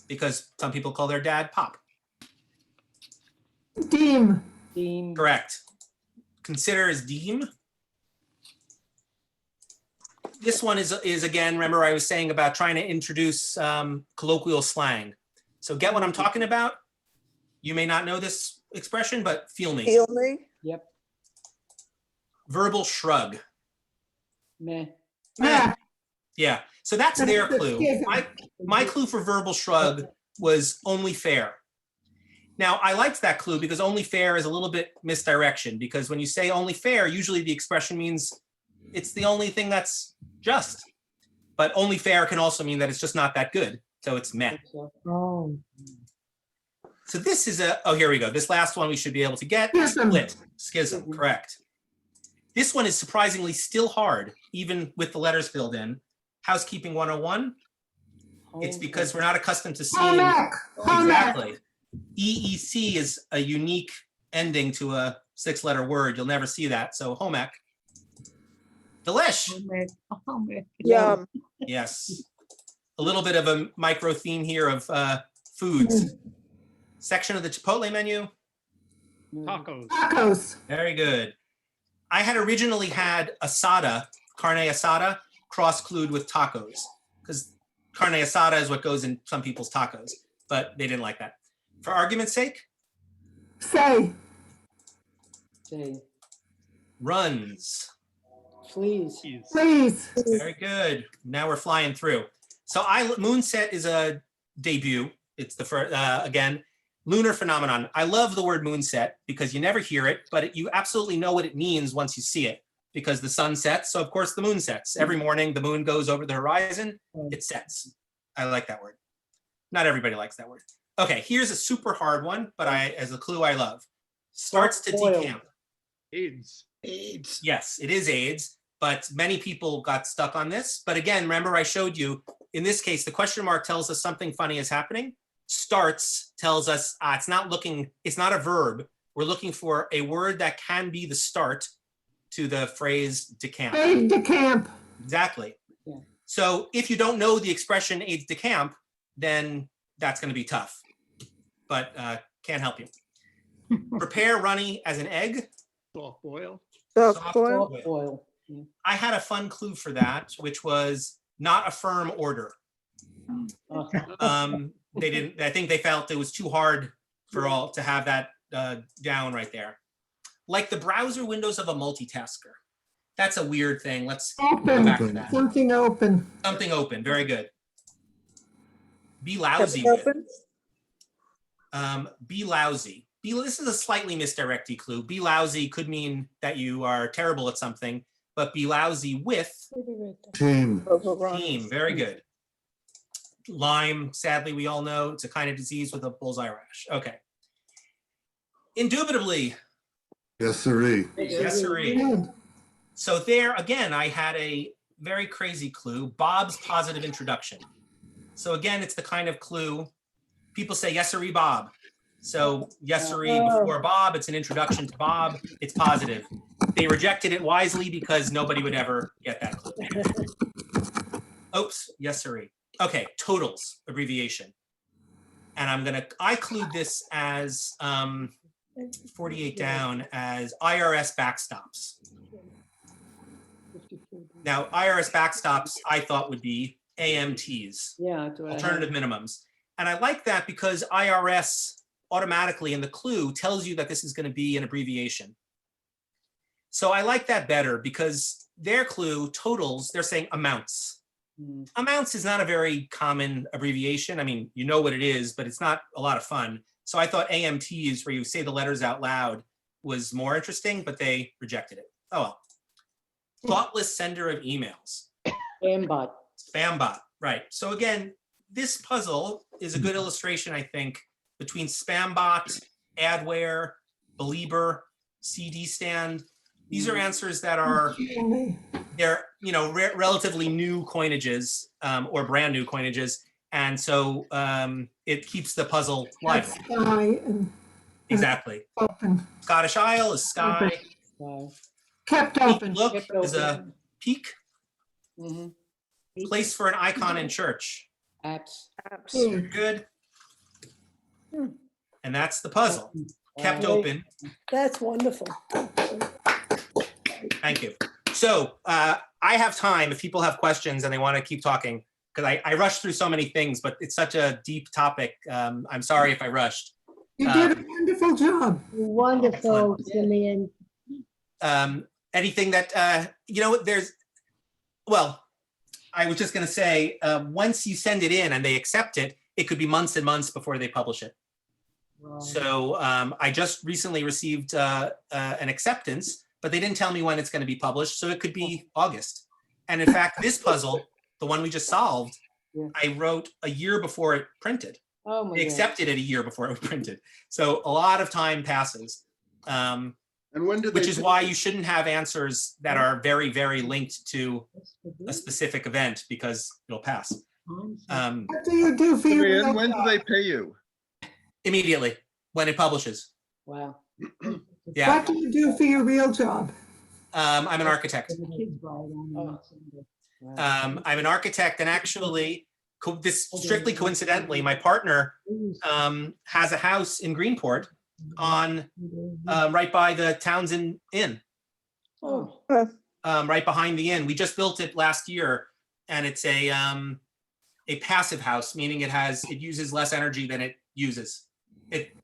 Because some people call their dad Pop. Deem. Deem. Correct. Consider as deem. This one is again, remember I was saying about trying to introduce colloquial slang. So get what I'm talking about? You may not know this expression, but feel me. Feel me? Yep. Verbal shrug. Meh. Yeah. Yeah, so that's their clue. My clue for verbal shrug was only fair. Now, I liked that clue because only fair is a little bit misdirection, because when you say only fair, usually the expression means it's the only thing that's just. But only fair can also mean that it's just not that good. So it's meh. Oh. So this is oh, here we go. This last one we should be able to get. Schism. Split. Schism, correct. This one is surprisingly still hard, even with the letters filled in. Housekeeping 101. It's because we're not accustomed to seeing. Exactly. EEC is a unique ending to a 6-letter word. You'll never see that. So home ec. Delish. Yum. Yes. A little bit of a micro theme here of foods. Section of the Chipotle menu. Tacos. Very good. I had originally had asada, carne asada, cross-clued with tacos, because carne asada is what goes in some people's tacos, but they didn't like that. For argument's sake, Say. runs. Please. Please. Very good. Now we're flying through. So Moonset is a debut. It's the first, again, lunar phenomenon. I love the word moonset because you never hear it, but you absolutely know what it means once you see it, because the sun sets. So of course the moon sets. Every morning the moon goes over the horizon, it sets. I like that word. Not everybody likes that word. Okay, here's a super hard one, but as a clue I love. Starts to decamp. AIDS. Yes, it is AIDS, but many people got stuck on this. But again, remember I showed you, in this case, the question mark tells us something funny is happening. Starts tells us it's not a verb. We're looking for a word that can be the start to the phrase decamp. Aid de camp. Exactly. Yeah. So if you don't know the expression aides de camp, then that's going to be tough, but can't help you. Prepare runny as an egg. Soft boil. Soft boil. Soft boil. Yeah. I had a fun clue for that, which was not a firm order. They didn't. I think they felt it was too hard for all to have that down right there. Like the browser windows of a multitasker. That's a weird thing. Let's go back to that. Something open. Something open. Very good. Be lousy Something with. open. Be lousy. This is a slightly misdirected clue. Be lousy could mean that you are terrible at something, but be lousy with Team. team. Very good. Lyme, sadly, we all know it's a kind of disease with a bullseye rash. Okay. Indubitably. Yes, sirree. Yes, sirree. Good. So there, again, I had a very crazy clue, Bob's positive introduction. So again, it's the kind of clue, people say, yes, sirree, Bob. So yes, sirree, before Bob, it's an introduction to Bob, it's positive. They rejected it wisely because nobody would ever get that clue. Oops, yes, sirree. Okay, totals, abbreviation. And I clued this as 48 down as IRS backstops. Now, IRS backstops, I thought would be AMTs, Yeah. that's what I had. alternative minimums. And I like that because IRS automatically in the clue tells you that this is going to be an abbreviation. So I like that better because their clue, totals, they're saying amounts. Amounts is not a very common abbreviation. I mean, you know what it is, but it's not a lot of fun. So I thought AMTs, where you say the letters out loud, was more interesting, but they rejected it. Oh well. Thoughtless sender of emails. Spam bot. Spam bot, right. So again, this puzzle is a good illustration, I think, between spam bot, adware, belieber, CD stand. These are answers that are, they're, you know, relatively new coinages or brand new coinages. And so it keeps the puzzle live. Sky and Exactly. open. Scottish Isle is sky. Kept Peak open. look Kept is a open. peak. Mhm. Place for an icon in church. Apps. Very good. And that's the puzzle. Kept open. That's wonderful. Thank you. So I have time if people have questions and they want to keep talking, because I rushed through so many things, but it's such a deep topic. I'm sorry if I rushed. You did a wonderful job. Wonderful, Simeon. Anything that, you know, well, I was just going to say, once you send it in and they accept it, it could be months and months before they publish it. So I just recently received an acceptance, but they didn't tell me when it's going to be published. So it could be August. And in fact, this puzzle, the one we just solved, I wrote a year before it printed. Oh my They God. accepted it a year before it was printed. So a lot of time passes, And when did which they is pick- why you shouldn't have answers that are very, very linked to a specific event, because it'll pass. What do you do for your Simeon, real when do job? they pay you? Immediately when it publishes. Wow. Yeah, What do you do for your real job? I'm an architect. I'm an architect, and actually, this strictly coincidentally, my partner has a house in Greenport on right by the Townsend Inn, Oh, right behind the inn. We just built it last year, and it's a passive house, meaning it uses less energy than it uses. It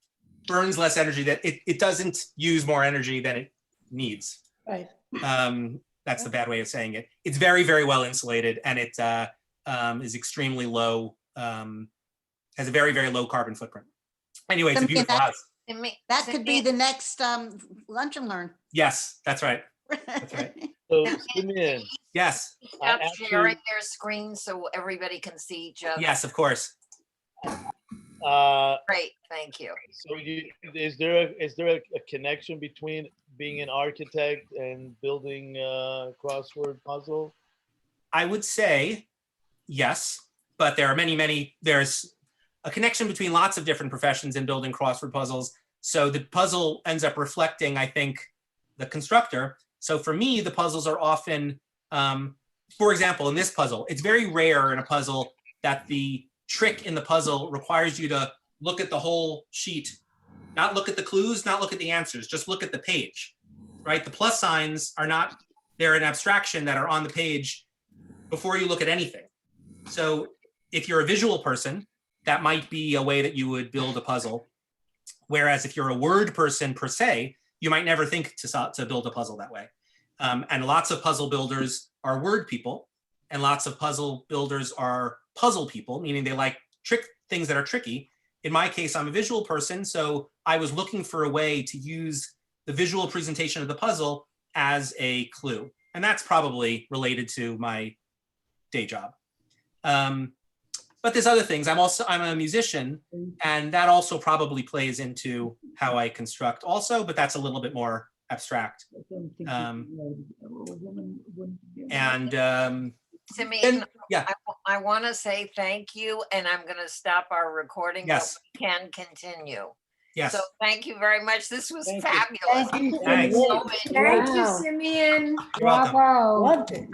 burns less energy, that it doesn't use more energy than it needs. right. That's the bad way of saying it. It's very, very well insulated, and it is extremely low, has a very, very low carbon footprint. Anyway, it's a beautiful house. That could be the next lunch and learn. Yes, that's right. That's right. So, Simeon, Yes, Stop actually- sharing their screen so everybody can see each other. yes, of course. Great, thank you. so is there a connection between being an architect and building a crossword puzzle? I would say yes, but there are there's a connection between lots of different professions in building crossword puzzles. So the puzzle ends up reflecting, I think, the constructor. So for me, the puzzles are often, for example, in this puzzle, it's very rare in a puzzle that the trick in the puzzle requires you to look at the whole sheet, not look at the clues, not look at the answers, just look at the page, right? The plus signs are not, they're an abstraction that are on the page before you look at anything. So if you're a visual person, that might be a way that you would build a puzzle. Whereas if you're a word person per se, you might never think to build a puzzle that way. And lots of puzzle builders are word people, and lots of puzzle builders are puzzle people, meaning they like things that are tricky. in my case, I'm a visual person, so I was looking for a way to use the visual presentation of the puzzle as a clue. And that's probably related to my day job. But there's other things. I'm a musician, and that also probably plays into how I construct also, but that's a little bit more abstract. Simeon, yeah. I want to say thank you, and I'm going to stop our recording, Yes. but we can continue. Yes. So thank you very much. This was Thank you. fabulous. Thank you. Thanks. So many- Thank you, Wow. Simeon. You're welcome. Loved it.